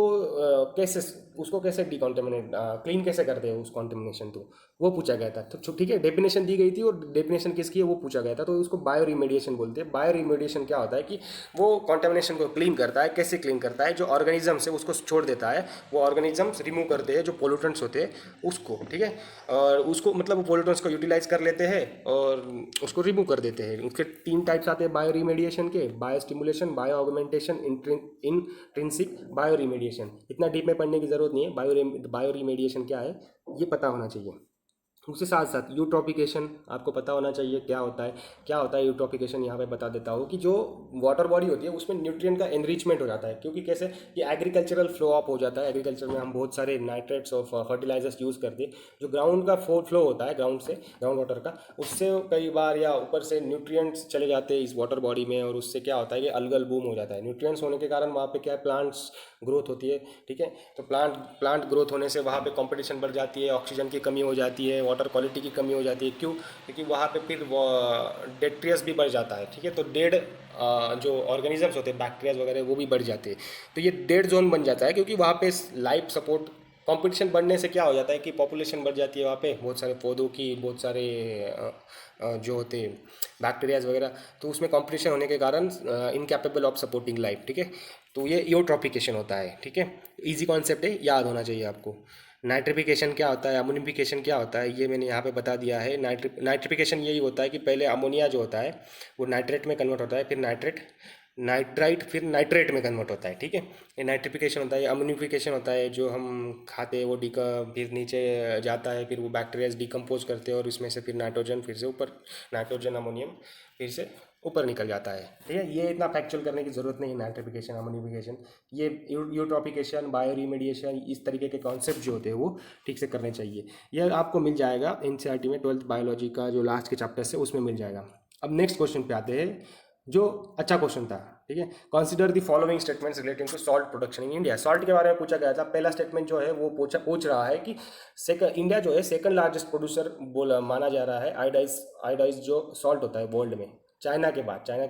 Speaker 2: कैसे, उसको कैसे डिकॉन्टेमिनेट, क्लीन कैसे करते हैं उस कॉन्टेमिनेशन, तो वो पूछा गया था। तो ठीक है, डेफिनेशन दी गई थी और डेफिनेशन किसकी है वो पूछा गया था, तो उसको बायो रिमेडिएशन बोलते हैं। बायो रिमेडिएशन क्या होता है कि वो कॉन्टेमिनेशन को क्लीन करता है। कैसे क्लीन करता है, जो ऑर्गेनिजम्स है उसको छोड़ देता है, वो ऑर्गेनिजम्स रिमूव करते हैं जो पोल्यूटेंट्स होते हैं उसको, ठीक है, और उसको मतलब वो पोल्यूटेंट्स को यूटिलाइज कर लेते हैं और उसको रिमूव कर देते हैं। उसके 3 टाइप्स आते हैं बायो रिमेडिएशन के, bio stimulation, bio augmentation, intrinsic bio remediation. इतना डीप में पढ़ने की जरूरत नहीं है, बायो रिमेडिएशन क्या है ये पता होना चाहिए। उसके साथ साथ यूट्रॉफिकेशन आपको पता होना चाहिए क्या होता है। क्या होता है यूट्रॉफिकेशन, यहाँ पे बता देता हूँ कि जो वाटर बॉडी होती है उसमें न्यूट्रिएंट का एनरिचमेंट हो जाता है, क्योंकि कैसे ये एग्रीकल्चरल फ्लो अप हो जाता है। एग्रीकल्चर में हम बहुत सारे नाइट्रेट्स और फर्टिलाइजर्स यूज़ करते हैं, जो ग्राउंड का फ्लो होता है, ग्राउंड से, ग्राउंड वाटर का, उससे कई बार या ऊपर से न्यूट्रिएंट्स चले जाते हैं इस वाटर बॉडी में, और उससे क्या होता है कि अलगल बूम हो जाता है। न्यूट्रिएंट्स होने के कारण वहाँ पे क्या है, प्लांट्स ग्रोथ होती है, ठीक है। तो प्लांट ग्रोथ होने से वहाँ पे कंपटीशन बढ़ जाती है, ऑक्सीजन की कमी हो जाती है, वाटर क्वालिटी की कमी हो जाती है। क्यों? क्योंकि वहाँ पे फिर डेट्रियस भी बढ़ जाता है, ठीक है। तो डेड जो ऑर्गेनिजम्स होते हैं, बैक्टीरियाज वगैरह, वो भी बढ़ जाते हैं। तो ये डेड जोन बन जाता है, क्योंकि वहाँ पे लाइफ सपोर्ट, कंपटीशन बढ़ने से क्या हो जाता है कि पॉपुलेशन बढ़ जाती है वहाँ पे, बहुत सारे पौधों की, बहुत सारे जो होते हैं बैक्टीरियाज वगैरह, तो उसमें कंपटीशन होने के कारण इनकैपेबल ऑफ सपोर्टिंग लाइफ, ठीक है। तो ये यूट्रॉफिकेशन होता है, ठीक है। इजी कॉन्सेप्ट है, याद होना चाहिए आपको। नाइट्रिफिकेशन क्या होता है, अमोनिफिकेशन क्या होता है, ये मैंने यहाँ पे बता दिया है। नाइट्रिफिकेशन यही होता है कि पहले अमोनिया जो होता है वो नाइट्रेट में कन्वर्ट होता है, फिर नाइट्राइट, फिर नाइट्रेट में कन्वर्ट होता है, ठीक है। ये नाइट्रिफिकेशन होता है। अमोनिफिकेशन होता है जो हम खाते हैं वो फिर नीचे जाता है, फिर वो बैक्टीरियाज डिकम्पोज करते हैं और इसमें से फिर नाइट्रोजन, फिर से ऊपर नाइट्रोजन अमोनियम फिर से ऊपर निकल जाता है, ठीक है। ये इतना फैक्चुअल करने की जरूरत नहीं है, नाइट्रिफिकेशन, अमोनिफिकेशन, ये यूट्रॉफिकेशन, बायो रिमेडिएशन, इस तरीके के कॉन्सेप्ट जो होते हैं वो ठीक से करने चाहिए। यह आपको मिल जाएगा एनसीईआरटी में 12th बायोलॉजी का जो लास्ट के चैप्टर से, उसमें मिल जाएगा। अब नेक्स्ट क्वेश्चन पे आते हैं, जो अच्छा क्वेश्चन था, ठीक है। Consider the following statements relating to salt production in India. Salt के बारे में पूछा गया था। पहला स्टेटमेंट जो है वो पूछ रहा है कि इंडिया जो है सेकंड लार्जेस्ट प्रोड्यूसर माना जा रहा है आयोडाइज जो सॉल्ट होता है वर्ल्ड में। चाइना के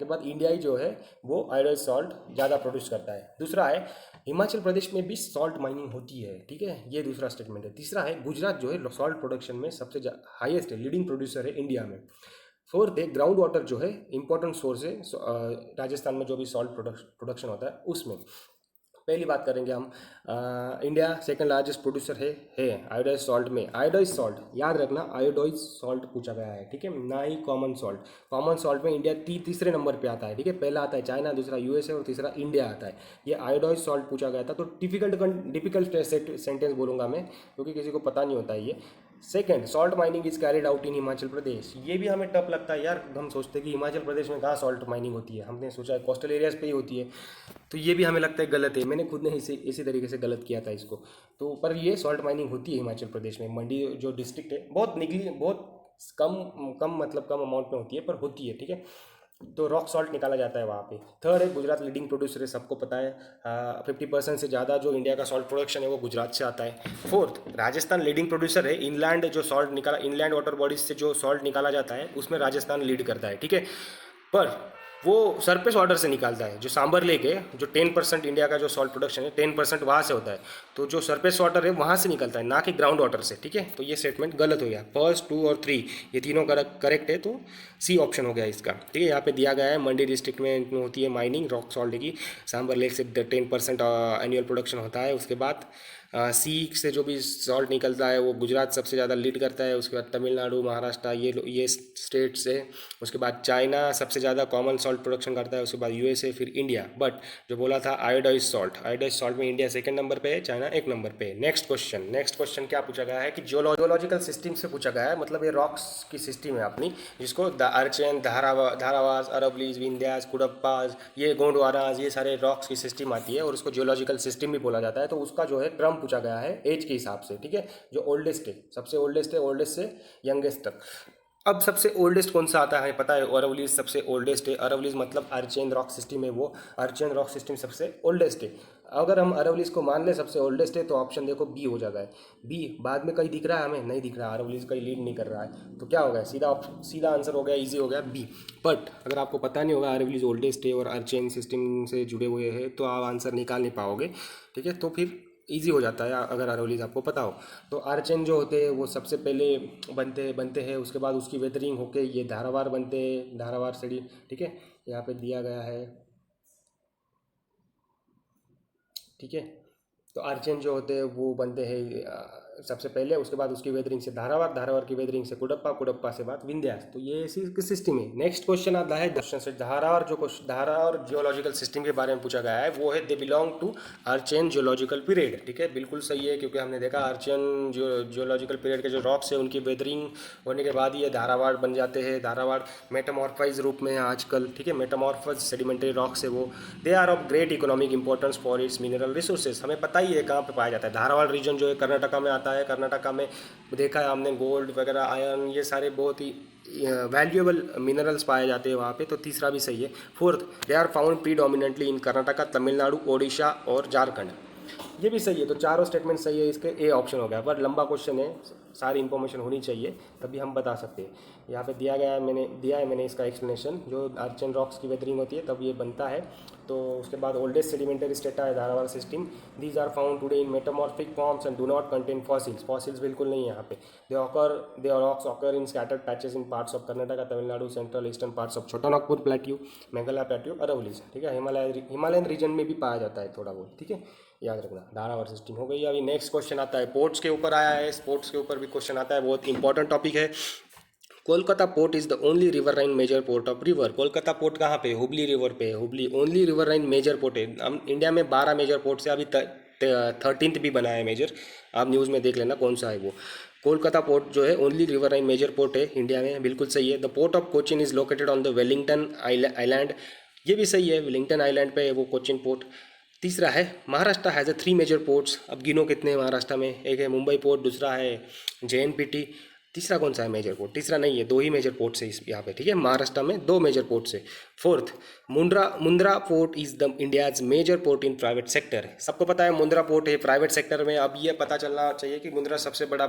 Speaker 2: बाद इंडिया ही जो है वो आयोडाइज सॉल्ट ज़्यादा प्रोड्यूस करता है। दूसरा है हिमाचल प्रदेश में भी सॉल्ट माइनिंग होती है, ठीक है, ये दूसरा स्टेटमेंट है। तीसरा है गुजरात जो है सॉल्ट प्रोडक्शन में सबसे हाईएस्ट है, लीडिंग प्रोड्यूसर है इंडिया में। फोर्थ है ग्राउंड वाटर जो है इंपॉर्टेंट सोर्स है राजस्थान में जो भी सॉल्ट प्रोडक्शन होता है उसमें। पहली बात करेंगे हम, इंडिया सेकंड लार्जेस्ट प्रोड्यूसर है आयोडाइज सॉल्ट में। आयोडाइज सॉल्ट याद रखना, आयोडाइज सॉल्ट पूछा गया है, ठीक है, ना ही कॉमन सॉल्ट। कॉमन सॉल्ट में इंडिया तीसरे नंबर पे आता है, ठीक है। पहला आता है चाइना, दूसरा यूएसए और तीसरा इंडिया आता है। ये आयोडाइज सॉल्ट पूछा गया था, तो डिफिकल्ट सेंटेंस बोलूँगा मैं, क्योंकि किसी को पता नहीं होता है ये। Second, salt mining is carried out in Himachal Pradesh. ये भी हमें टफ लगता है यार, हम सोचते हैं कि हिमाचल प्रदेश में कहाँ सॉल्ट माइनिंग होती है, हमने सोचा है कोस्टल एरियाज पे ही होती है, तो ये भी हमें लगता है गलत है। मैंने खुद ने इसी तरीके से गलत किया था इसको, तो पर ये सॉल्ट माइनिंग होती है हिमाचल प्रदेश में। मंडी जो डिस्ट्रिक्ट है बहुत कम मतलब कम अमाउंट में होती है, पर होती है, ठीक है। तो रॉक सॉल्ट निकाला जाता है वहाँ पे। थर्ड है गुजरात लीडिंग प्रोड्यूसर है, सबको पता है, 50% से ज़्यादा जो इंडिया का सॉल्ट प्रोडक्शन है वो गुजरात से आता है। फोर्थ, राजस्थान लीडिंग प्रोड्यूसर है। इनलैंड वाटर बॉडीज से जो सॉल्ट निकाला जाता है उसमें राजस्थान लीड करता है, ठीक है। पर वो सरफेस वाटर से निकालता है, जो सांबर लेक है, जो 10% इंडिया का जो सॉल्ट प्रोडक्शन है 10% वहाँ से होता है, तो जो सरफेस वाटर है वहाँ से निकलता है, ना कि ग्राउंड वाटर से, ठीक है। तो ये स्टेटमेंट गलत हो गया। फर्स्ट, 2 और 3 ये तीनों करेक्ट है, तो सी ऑप्शन हो गया इसका, ठीक है। यहाँ पे दिया गया है मंडी डिस्ट्रिक्ट में होती है माइनिंग रॉक सॉल्ट की, सांबर लेक से 10% एनुअल प्रोडक्शन होता है। उसके बाद सी से जो भी सॉल्ट निकलता है वो गुजरात सबसे ज़्यादा लीड करता है, उसके बाद तमिलनाडु, महाराष्ट्र, ये स्टेट्स है। उसके बाद चाइना सबसे ज़्यादा कॉमन सॉल्ट प्रोडक्शन करता है, उसके बाद यूएसए, फिर इंडिया। बट जो बोला था आयोडाइज सॉल्ट में इंडिया सेकंड नंबर पे है, चाइना एक नंबर पे है। नेक्स्ट क्वेश्चन क्या पूछा गया है कि जियोलॉजिकल सिस्टम से पूछा गया है, मतलब ये रॉक्स की सिस्टम है अपनी, जिसको अर्चेन, धारावास, अरवलीज, विंध्यास, कुडप्पाज, ये गोंडवानाज, ये सारे रॉक्स की सिस्टम आती है और उसको जियोलॉजिकल सिस्टम भी बोला जाता है। तो उसका जो है क्रम पूछा गया है एज के हिसाब से, ठीक है, जो ओल्डेस्ट है, सबसे ओल्डेस्ट है, ओल्डेस्ट से यंगेस्ट तक। अब सबसे ओल्डेस्ट कौन सा आता है पता है? अरवलीज सबसे ओल्डेस्ट है। अरवलीज मतलब अर्चेन रॉक सिस्टम है, वो अर्चेन रॉक सिस्टम सबसे ओल्डेस्ट है। अगर हम अरवलीज को मान ले सबसे ओल्डेस्ट है तो ऑप्शन देखो बी हो जाता है। बी बाद में कहीं दिख रहा है हमें? नहीं दिख रहा, अरवलीज कहीं लीड नहीं कर रहा है, तो क्या हो गया? सीधा आंसर हो गया, इजी हो गया, बी। बट अगर आपको पता नहीं होगा अरवलीज ओल्डेस्ट है और अर्चेन सिस्टम से जुड़े हुए हैं तो आप आंसर निकाल नहीं पाओगे, ठीक है। तो फिर ईजी हो जाता है अगर अरवलीज आपको पता हो। तो अर्चेन जो होते हैं वो सबसे पहले बनते हैं, उसके बाद उसकी वेदरिंग होके ये धारावार बनते हैं, धारावार सीढ़ी, ठीक है, यहाँ पे दिया गया है, ठीक है। तो अर्चेन जो होते हैं वो बनते हैं सबसे पहले, उसके बाद उसकी वेदरिंग से धारावार की वेदरिंग से कुडप्पा से बाद विंध्यास। तो ये ऐसी सिस्टम है। नेक्स्ट क्वेश्चन आता है क्वेश्चन से धारावार जियोलॉजिकल सिस्टम के बारे में पूछा गया है, वो है they belong to Archean geological period, ठीक है, बिल्कुल सही है, क्योंकि हमने देखा अर्चेन जियोलॉजिकल पीरियड के जो रॉक्स है उनकी वेदरिंग होने के बाद ये धारावार बन जाते हैं। धारावार मेटामॉर्फाइज रूप में है आजकल, ठीक है, मेटामॉर्फाइज सेडिमेंट्री रॉक्स है वो। They are of great economic importance for its mineral resources. हमें पता ही है कहाँ पे पाया जाता है, धारावाड़ रीजन जो है कर्नाटका में आता है। कर्नाटका में देखा है हमने गोल्ड वगैरह, आयरन, ये सारे बहुत ही वैल्यूएबल मिनरल्स पाए जाते हैं वहाँ पे। तो तीसरा भी सही है। Fourth, they are found predominantly in Karnataka, Tamil Nadu, Odisha और झारखंड, ये भी सही है। तो चारों स्टेटमेंट सही है, इसके ए ऑप्शन हो गया। पर लंबा क्वेश्चन है, सारी इन्फॉर्मेशन होनी चाहिए तभी हम बता सकते हैं। यहाँ पे दिया है मैंने इसका एक्सप्लेनेशन, जो अर्चेन रॉक्स की वेदरिंग होती है तब ये बनता है। तो उसके बाद ओल्डेस्ट सेडिमेंटरी स्टेटा है Dharwar system. These are found today in metamorphic forms and do not contain fossils बिल्कुल नहीं है यहाँ पे। They rocks occur in scattered patches in parts of Karnataka, Tamil Nadu, central eastern parts of Chota Nagpur plateau, Meghalaya plateau, Aravallis, ठीक है, Himalayan reason में भी पाया जाता है थोड़ा बहुत, ठीक है, याद रखना। धारावार सिस्टम हो गई। अभी नेक्स्ट क्वेश्चन आता है पोर्ट्स के ऊपर आया है, स्पोर्ट्स के ऊपर भी क्वेश्चन आता है, बहुत इंपॉर्टेंट टॉपिक है। Kolkata port is the only riverine major port of river. Kolkata port कहाँ पे? हुबली रिवर पे है। Hooghly only riverine major port है। हम इंडिया में 12 मेजर पोर्ट से अभी 13th भी बना है मेजर, आप न्यूज़ में देख लेना कौन सा है वो। कोलकाता पोर्ट जो है only riverine major port है इंडिया में, बिल्कुल सही है। The port of Cochin is located on the Wellington island, ये भी सही है, वेलिंगटन आइलैंड पे है वो कोचिन पोर्ट। तीसरा है Maharashtra has a 3 major ports. अब गिनो कितने हैं महाराष्ट्र में? एक है मुंबई पोर्ट, दूसरा है JNPT, तीसरा कौन सा है मेजर पोर्ट? तीसरा नहीं है, 2 ही मेजर पोर्ट है इस यहाँ पे, ठीक है, महाराष्ट्र में 2 मेजर पोर्ट है। Fourth, Mundra port is the India's major port in private sector. सबको पता है मुंद्रा पोर्ट है प्राइवेट सेक्टर में। अब ये पता चलना चाहिए कि मुंद्रा सबसे बड़ा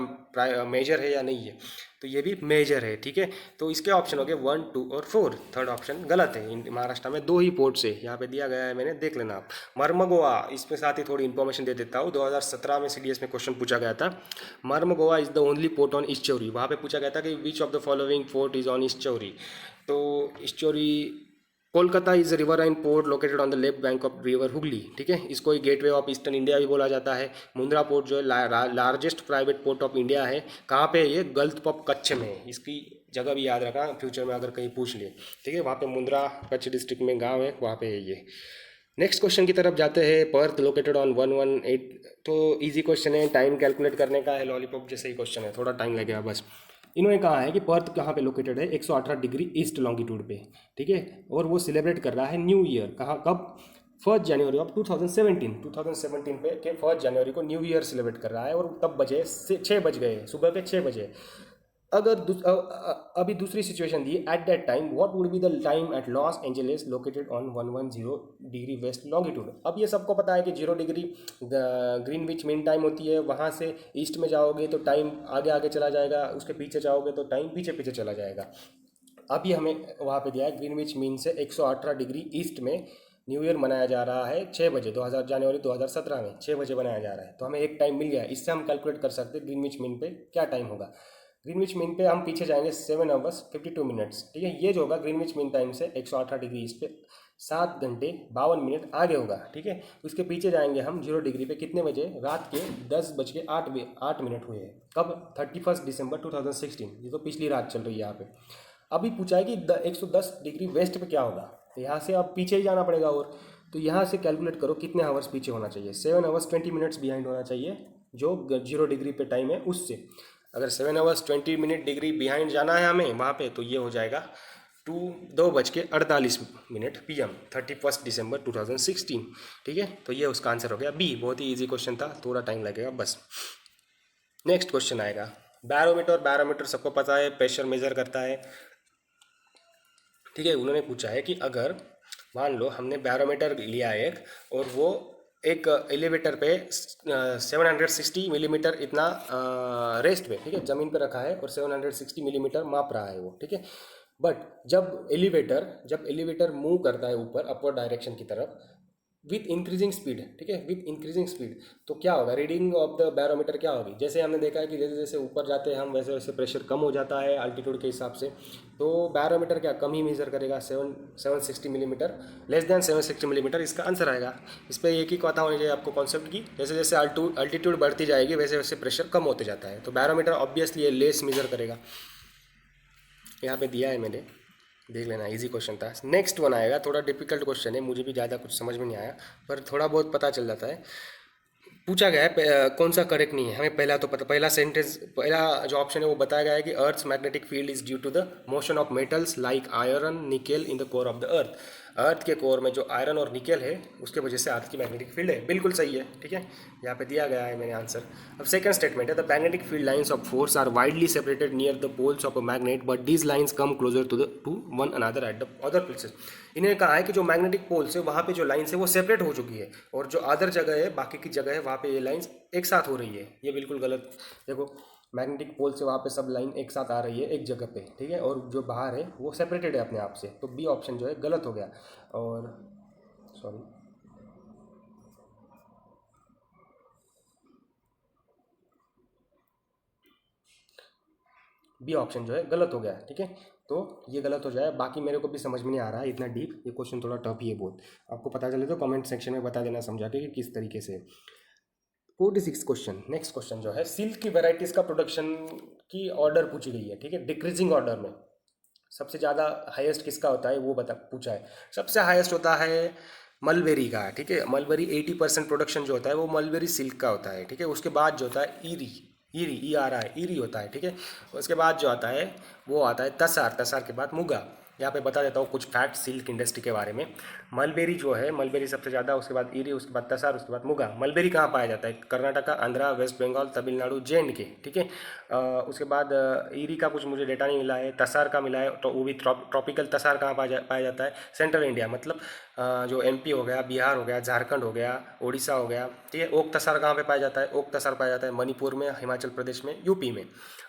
Speaker 2: मेजर है या नहीं है, तो ये भी मेजर है, ठीक है। तो इसके ऑप्शन हो गए 1, 2 और 4। थर्ड ऑप्शन गलत है। महाराष्ट्र में 2 ही पोर्ट्स है, यहाँ पे दिया गया है, मैंने देख लेना आप। मर्मगोवा, इसमें साथ ही थोड़ी इन्फॉर्मेशन दे देता हूँ। 2017 में CDS में क्वेश्चन पूछा गया था। Marmagao is the only port on estuary. वहाँ पे पूछा गया था कि which of the following port is on estuary. तो estuary, Kolkata is riverine port located on the left bank of river Hooghly, ठीक है, इसको ही गेटवे ऑफ ईस्टर्न इंडिया भी बोला जाता है। मुंद्रा पोर्ट जो है largest private port of India है। कहाँ पे है ये? गल्फ ऑफ कच्छ में है। इसकी जगह भी याद रखा फ्यूचर में अगर कहीं पूछ लिए, ठीक है, वहाँ पे मुंद्रा कच्छ डिस्ट्रिक्ट में गाँव है, वहाँ पे है ये। नेक्स्ट क्वेश्चन की तरफ जाते हैं। पर्थ लोकेटेड ऑन 118, तो इजी क्वेश्चन है, टाइम कैलकुलेट करने का है, लॉलीपॉप जैसे ही क्वेश्चन है, थोड़ा टाइम लगेगा बस। इन्होंने कहा है कि पर्थ कहाँ पे लोकेटेड है? 118 डिग्री ईस्ट लॉन्गिट्यूड पे, ठीक है, और वो सेलिब्रेट कर रहा है न्यू ईयर। कहाँ, कब? 1 जनवरी ऑफ 2017 पे के 1 जनवरी को न्यू ईयर सेलिब्रेट कर रहा है। और तब बजे 6 बज गए, सुबह के 6 बजे। अगर अभी दूसरी सिचुएशन दी, at that time what would be the time at Los Angeles located on 110 degree west longitude. अब ये सबको पता है कि 0 डिग्री ग्रीनविच मीन टाइम होती है। वहाँ से ईस्ट में जाओगे तो टाइम आगे आगे चला जाएगा, उसके पीछे जाओगे तो टाइम पीछे पीछे चला जाएगा। अभी हमें वहाँ पे दिया है ग्रीनविच मीन से 118 डिग्री ईस्ट में न्यू ईयर मनाया जा रहा है 6 बजे, जनवरी 2017 में 6 बजे मनाया जा रहा है। तो हमें एक टाइम मिल गया है, इससे हम कैलकुलेट कर सकते हैं ग्रीनविच मीन पे क्या टाइम होगा। ग्रीनविच मीन पे हम पीछे जाएंगे 7 आवर्स 52 मिनट्स, ठीक है। ये जो होगा ग्रीनविच मीन टाइम से 108 डिग्री इस पे 7 घंटे 52 मिनट आगे होगा, ठीक है। उसके पीछे जाएंगे हम 0 डिग्री पे कितने बजे, रात के 10:08 हुए हैं। कब, 31 दिसंबर 2016। ये तो पिछली रात चल रही है यहाँ पे। अभी पूछा है कि 110 डिग्री वेस्ट पे क्या होगा, तो यहाँ से अब पीछे ही जाना पड़ेगा। और तो यहाँ से कैलकुलेट करो कितने आवर्स पीछे होना चाहिए। 7 आवर्स 20 मिनट्स बिहाइंड होना चाहिए जो 0 डिग्री पे टाइम है उससे। अगर 7 आवर्स 20 मिनट डिग्री बिहाइंड जाना है हमें वहाँ पे, तो ये हो जाएगा 2:48 PM 31 दिसंबर 2016, ठीक है। तो ये उसका आंसर हो गया बी। बहुत ही ईजी क्वेश्चन था, थोड़ा टाइम लगेगा बस। नेक्स्ट क्वेश्चन आएगा बैरोमीटर। बैरोमीटर सबको पता है, प्रेशर मेजर करता है, ठीक है। उन्होंने पूछा है कि अगर मान लो हमने बैरोमीटर लिया एक और वो एक एलिवेटर पे 760 मिलीमीटर इतना रेस्ट पे, ठीक है, ज़मीन पे रखा है और 760 मिलीमीटर माप रहा है वो, ठीक है। बट जब एलिवेटर मूव करता है ऊपर अपवर्ड डायरेक्शन की तरफ विथ इंक्रीजिंग स्पीड, ठीक है, विथ इंक्रीजिंग स्पीड, तो क्या होगा, रीडिंग ऑफ द बैरोमीटर क्या होगी। जैसे हमने देखा है कि जैसे जैसे ऊपर जाते हैं हम वैसे वैसे प्रेशर कम हो जाता है अल्टीट्यूड के हिसाब से, तो बैरोमीटर क्या कम ही मेजर करेगा, 760 मिलीमीटर, लेस देन 760 मिलीमीटर इसका आंसर आएगा। इस पर एक ही पता होनी चाहिए आपको कॉन्सेप्ट की, जैसे जैसे अल्टीट्यूड बढ़ती जाएगी वैसे वैसे प्रेशर कम होते जाता है, तो बैरोमीटर ऑब्वियसली ये लेस मेजर करेगा। यहाँ पे दिया है मैंने, देख लेना, इजी क्वेश्चन था। नेक्स्ट वन आएगा, थोड़ा डिफिकल्ट क्वेश्चन है, मुझे भी ज़्यादा कुछ समझ में नहीं आया पर थोड़ा बहुत पता चल जाता है। पूछा गया है कौन सा करेक्ट नहीं है, हमें पहला तो पता, पहला सेंटेंस, पहला जो ऑप्शन है वो बताया गया है कि earth's magnetic field is due to the motion of metals like iron nickel in the core of the earth. Earth के कोर में जो आयरन और निकेल है उसके वजह से अर्थ की मैग्नेटिक फील्ड है, बिल्कुल सही है, ठीक है। यहाँ पे दिया गया है मैंने आंसर। अब सेकंड स्टेटमेंट है the magnetic field lines of force are widely separated near the poles of a magnet but these lines come closer to one another at the other places. इन्हें कहा है कि जो मैग्नेटिक पोल्स है वहाँ पे जो लाइन्स है वो सेपरेट हो चुकी है और जो अदर जगह है, बाकी की जगह है, वहाँ पे ये लाइन्स एक साथ हो रही है। ये बिल्कुल गलत। देखो मैग्नेटिक पोल से वहाँ पे सब लाइन एक साथ आ रही है एक जगह पे, ठीक है, और जो बाहर है वो सेपरेटेड है अपने आप से, तो बी ऑप्शन जो है गलत हो गया। और सॉरी, बी ऑप्शन जो है गलत हो गया, ठीक है। तो ये गलत हो जाए, बाकी मेरे को भी समझ में नहीं आ रहा है इतना डीप, ये क्वेश्चन थोड़ा टफ ही है बहुत। आपको पता चले तो कमेंट सेक्शन में बता देना समझा के कि किस तरीके से। 46 क्वेश्चन, नेक्स्ट क्वेश्चन जो है सिल्क की वेराइटीज़ का प्रोडक्शन की ऑर्डर पूछी गई है, ठीक है, डिक्रीजिंग ऑर्डर में। सबसे ज़्यादा हाईएस्ट किसका होता है वो बता पूछा है। सबसे हाईएस्ट होता है मलबेरी का, ठीक है। मलबेरी 80% प्रोडक्शन जो होता है वो मलबेरी सिल्क का होता है, ठीक है। उसके बाद जो होता है ईरी, ईरी ई आ रहा है, ईरी होता है, ठीक है। उसके बाद जो आता है वो आता है तसार, तसार के बाद मुगा। यहाँ पे बता देता हूँ कुछ फैक्ट सिल्क इंडस्ट्री के बारे में। मलबेरी जो है, मलबेरी सबसे ज़्यादा, उसके बाद ईरी, उसके बाद तसार, उसके बाद मुगा। मलबेरी कहाँ पाया जाता है, कर्नाटका, आंध्रा, वेस्ट बंगाल, तमिलनाडु, जे.एंड.के, ठीक है। उसके बाद ईरी का कुछ मुझे डेटा नहीं मिला है, तसार का मिला है, तो वो भी ट्रॉपिकल तसार कहाँ पाया जाता है, सेंट्रल इंडिया, मतलब जो एमपी हो गया, बिहार हो गया, झारखंड हो गया, उड़ीसा हो गया, ठीक है। ओक तसार कहाँ पे पाया जाता है, ओक तसार पाया जाता है मणिपुर में, हिमाचल प्रदेश में, यूपी में।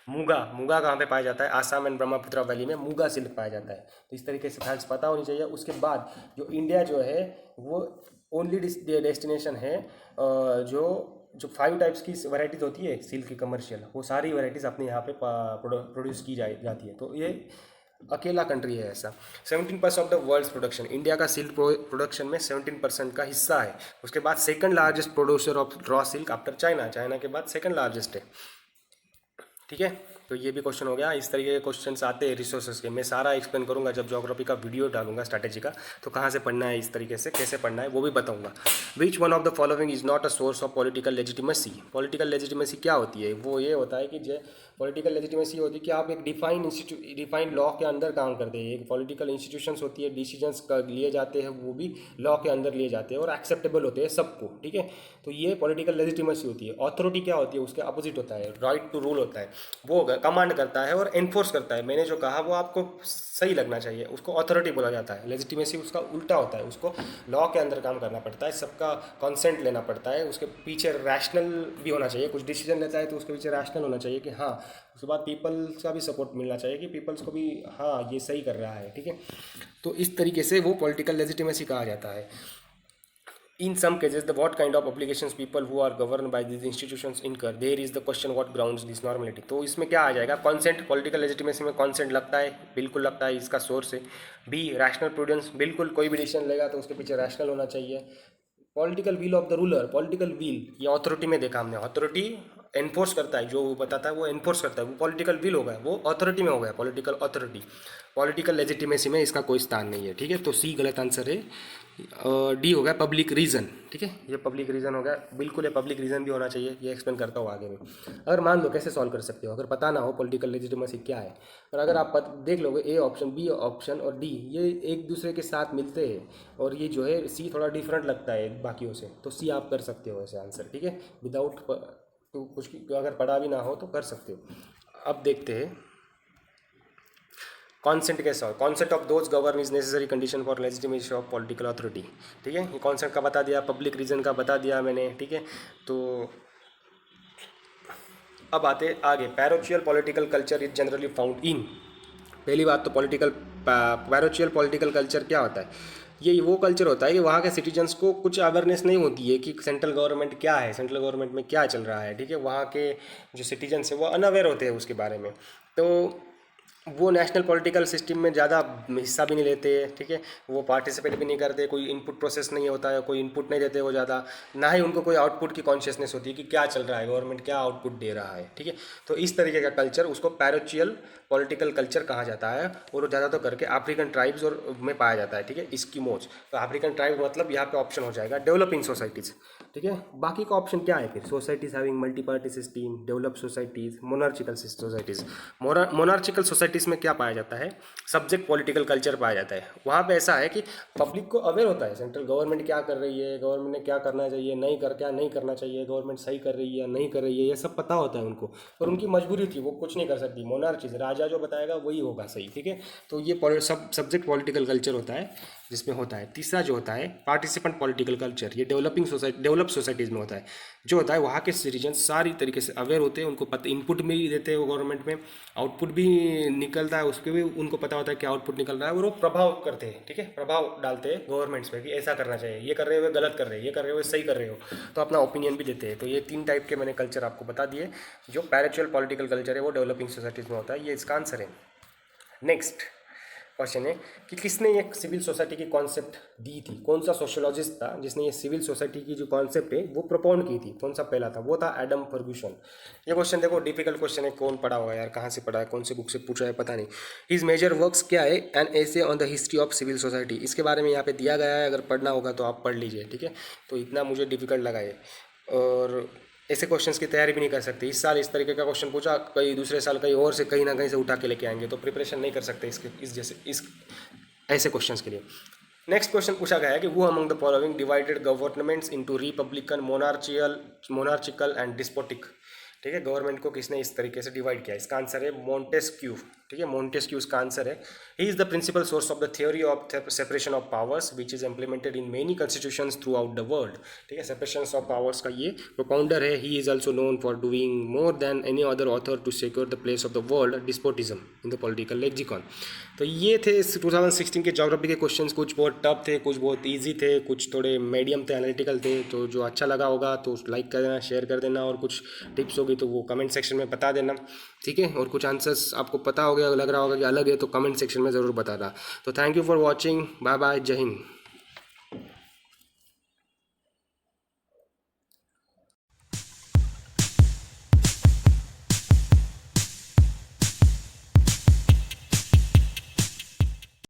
Speaker 2: मूंगा, मूंगा कहाँ पे पाया जाता है, आसाम एंड ब्रह्मपुत्र वैली में मूंगा सिल्क पाया जाता है। तो इस तरीके से फैक्ट्स पता होनी चाहिए। उसके बाद जो इंडिया जो है वो ओनली डेस्टिनेशन है जो 5 टाइप्स की वैराइटीज़ होती है सिल्क की कमर्शियल, वो सारी वैराइटीज़ अपने यहाँ पे प्रोड्यूस की जाती है। तो ये अकेला कंट्री है ऐसा। 17% of the world's production, India का सिल्क प्रोडक्शन में 17% का हिस्सा है। उसके बाद second largest producer of raw silk after China, China के बाद सेकंड लार्जेस्ट है, ठीक है। तो ये भी क्वेश्चन हो गया। इस तरीके के क्वेश्चंस आते हैं रिसोर्सेज के, मैं सारा एक्सप्लेन करूंगा जब ज्योग्राफी का वीडियो डालूंगा स्ट्रैटेजी का, तो कहाँ से पढ़ना है, इस तरीके से कैसे पढ़ना है वो भी बताऊंगा। विच one of the following is not a source of political legitimacy. Political legitimacy क्या होती है, वो ये होता है कि जो पॉलिटिकल लेजिटिमेसी होती है कि आप एक डिफाइंड लॉ के अंदर काम करते हैं। एक पॉलिटिकल इंस्टीट्यूशंस होती है, डिसीजंस लिए जाते हैं वो भी लॉ के अंदर लिए जाते हैं और एक्सेप्टेबल होते हैं सबको, ठीक है। तो ये पॉलिटिकल लेजिटिमेसी होती है। ऑथोरिटी क्या होती है, उसके अपोजिट होता है, राइट टू रूल होता है, वो कमांड करता है और एनफोर्स करता है। मैंने जो कहा वो आपको सही लगना चाहिए, उसको अथॉरिटी बोला जाता है। लेजिटिमेसी उसका उल्टा होता है, उसको लॉ के अंदर काम करना पड़ता है, सबका कंसेंट लेना पड़ता है, उसके पीछे रैशनल भी होना चाहिए। कुछ डिसीजन लेता है तो उसके पीछे रैशनल होना चाहिए कि हाँ, उसके बाद पीपल्स का भी सपोर्ट मिलना चाहिए कि पीपल्स को भी हाँ ये सही कर रहा है, ठीक है। तो इस तरीके से वो पॉलिटिकल लेजिटिमेसी कहा जाता है। In some cases, the what kind of obligations people who are governed by these institutions incur, there is the question what grounds this normality. तो इसमें क्या आ जाएगा, कॉन्सेंट, पॉलिटिकल लेजिटिमेसी में कॉन्सेंट लगता है, बिल्कुल लगता है, इसका सोर्स है। बी, रैशनल प्रूडेंस, बिल्कुल कोई भी डिसीजन लेगा तो उसके पीछे रैशनल होना चाहिए। Political will of the ruler, political will, ये अथॉरिटी में देखा हमने, अथॉरिटी एनफोर्स करता है, जो वो बताता है वो एनफोर्स करता है, वो पॉलिटिकल विल हो गया, वो अथॉरिटी में हो गया, पॉलिटिकल अथॉरिटी। पॉलिटिकल लेजिटिमेसी में इसका कोई स्थान नहीं है, ठीक है। तो सी गलत आंसर है। डी हो गया पब्लिक रीजन, ठीक है, ये पब्लिक रीजन हो गया, बिल्कुल ये पब्लिक रीजन भी होना चाहिए, ये एक्सप्लेन करता हूँ आगे में। अगर मान लो, कैसे सॉल्व कर सकते हो, अगर पता ना हो पॉलिटिकल लेजिटिमेसी क्या है, और अगर आप देख लोगे ए ऑप्शन, बी ऑप्शन और डी ये एक दूसरे के साथ मिलते हैं, और ये जो है सी थोड़ा डिफरेंट लगता है बाकियों से, तो सी आप कर सकते हो ऐसे आंसर, ठीक है, विदाउट तो कुछ अगर पढ़ा भी ना हो तो कर सकते हो। अब देखते हैं कॉन्सेंट कैसा हो। Consent of those govern is necessary condition for legitimacy of political authority, ठीक है, ये कॉन्सेंट का बता दिया, पब्लिक रीजन का बता दिया मैंने, ठीक है। तो अब आते आगे, parochial political culture is generally found in. पहली बात तो पैरोचियल पॉलिटिकल कल्चर क्या होता है, ये वो कल्चर होता है कि वहाँ के सिटीजन्स को कुछ अवेयरनेस नहीं होती है कि सेंट्रल गवर्नमेंट क्या है, सेंट्रल गवर्नमेंट में क्या चल रहा है, ठीक है। वहाँ के जो सिटीजन्स हैं वो अनअवेयर होते हैं उसके बारे में, तो वो नेशनल पॉलिटिकल सिस्टम में ज़्यादा हिस्सा भी नहीं लेते, ठीक है, वो पार्टिसिपेट भी नहीं करते, कोई इनपुट प्रोसेस नहीं होता है, कोई इनपुट नहीं देते वो ज़्यादा, ना ही उनको कोई आउटपुट की कॉन्शियसनेस होती है कि क्या चल रहा है, गवर्नमेंट क्या आउटपुट दे रहा है, ठीक है। तो इस तरीके का कल्चर, उसको पैरोचियल पॉलिटिकल कल्चर कहा जाता है, और वो ज़्यादातर करके अफ्रीकन ट्राइब्स और में पाया जाता है, ठीक है, इस्किमोज। तो अफ्रीकन ट्राइब मतलब यहाँ पे ऑप्शन हो जाएगा डेवलपिंग सोसाइटीज़, ठीक है। बाकी का ऑप्शन क्या है फिर, societies having multi party system, develop societies, monarchical societies. Monarchical societies में क्या पाया जाता है, सब्जेक्ट पॉलिटिकल कल्चर पाया जाता है। वहाँ पे ऐसा है कि पब्लिक को अवेयर होता है सेंट्रल गवर्नमेंट क्या कर रही है, गवर्नमेंट ने क्या करना चाहिए, क्या नहीं करना चाहिए, गवर्नमेंट सही कर रही है या नहीं कर रही है, ये सब पता होता है उनको, और उनकी मजबूरी थी, वो कुछ नहीं कर सकती। मोनार्चीज, राजा जो बताएगा वही होगा सही, ठीक है। तो ये सब्जेक्ट पॉलिटिकल कल्चर होता है जिसमें होता है। तीसरा जो होता है पार्टिसिपेंट पॉलिटिकल कल्चर, ये डेवलप सोसाइटीज़ में होता है। जो होता है वहाँ के सिटीजन सारी तरीके से अवेयर होते हैं, उनको पता, इनपुट भी देते हैं वो गवर्नमेंट में, आउटपुट भी निकलता है उसके भी उनको पता होता है क्या आउटपुट निकल रहा है, और वो प्रभाव करते हैं, ठीक है, प्रभाव डालते हैं गवर्नमेंट्स पे कि ऐसा करना चाहिए, ये कर रहे हो गलत कर रहे हो, ये कर रहे हो सही कर रहे हो, तो अपना ओपिनियन भी देते हैं। तो ये 3 टाइप के मैंने कल्चर आपको बता दिए। जो पैरोचियल पॉलिटिकल कल्चर है वो डेवलपिंग सोसाइटीज़ में होता है, ये इसका आंसर है। नेक्स्ट क्वेश्चन है कि किसने ये सिविल सोसाइटी की कॉन्सेप्ट दी थी, कौन सा सोशियोलॉजिस्ट था जिसने ये सिविल सोसाइटी की जो कॉन्सेप्ट है वो प्रपोन की थी, कौन सा पहला था, वो था एडम फर्ग्यूसन। ये क्वेश्चन देखो डिफिकल्ट क्वेश्चन है, कौन पढ़ा होगा यार, कहाँ से पढ़ा है, कौन से बुक से पूछा है पता नहीं। हिज मेजर वर्क्स क्या है, an essay on the history of civil society, इसके बारे में यहाँ पे दिया गया है, अगर पढ़ना होगा तो आप पढ़ लीजिए, ठीक है। तो इतना मुझे डिफिकल्ट लगा है, और ऐसे क्वेश्चंस की तैयारी भी नहीं कर सकते। इस साल इस तरीके का क्वेश्चन पूछा, कई दूसरे साल कहीं और से कहीं ना कहीं से उठा के लेके आएंगे, तो प्रिपरेशन नहीं कर सकते इस ऐसे क्वेश्चंस के लिए। नेक्स्ट क्वेश्चन पूछा गया है कि वो among the following divided governments into republican, monarchical and despotic, ठीक है, गवर्नमेंट को किसने इस तरीके से डिवाइड किया, इसका आंसर है मोंटेस्क्यू, ठीक है, मोंटेस्क्यू इसका आंसर है। He is the principal source of the theory of separation of powers which is implemented in many constitutions throughout the world, ठीक है, सेपरेशन ऑफ पावर्स का ये प्रोपाउंडर है। He is also known for doing more than any other author to secure the place of the world despotism in the political lexicon. तो ये थे 2016 के geography के क्वेश्चंस, कुछ बहुत टफ थे, कुछ बहुत ईजी थे, कुछ थोड़े मीडियम थे, एनालिटिकल थे। तो जो अच्छा लगा होगा तो लाइक कर देना, शेयर कर देना, और कुछ टिप्स होगी तो वो कमेंट सेक्शन में बता देना, ठीक है। और कुछ आंसर्स आपको पता हो गया, लग रहा होगा कि अलग है, तो कमेंट सेक्शन में ज़रूर बताना। तो thank you for watching, bye bye, जय हिंद।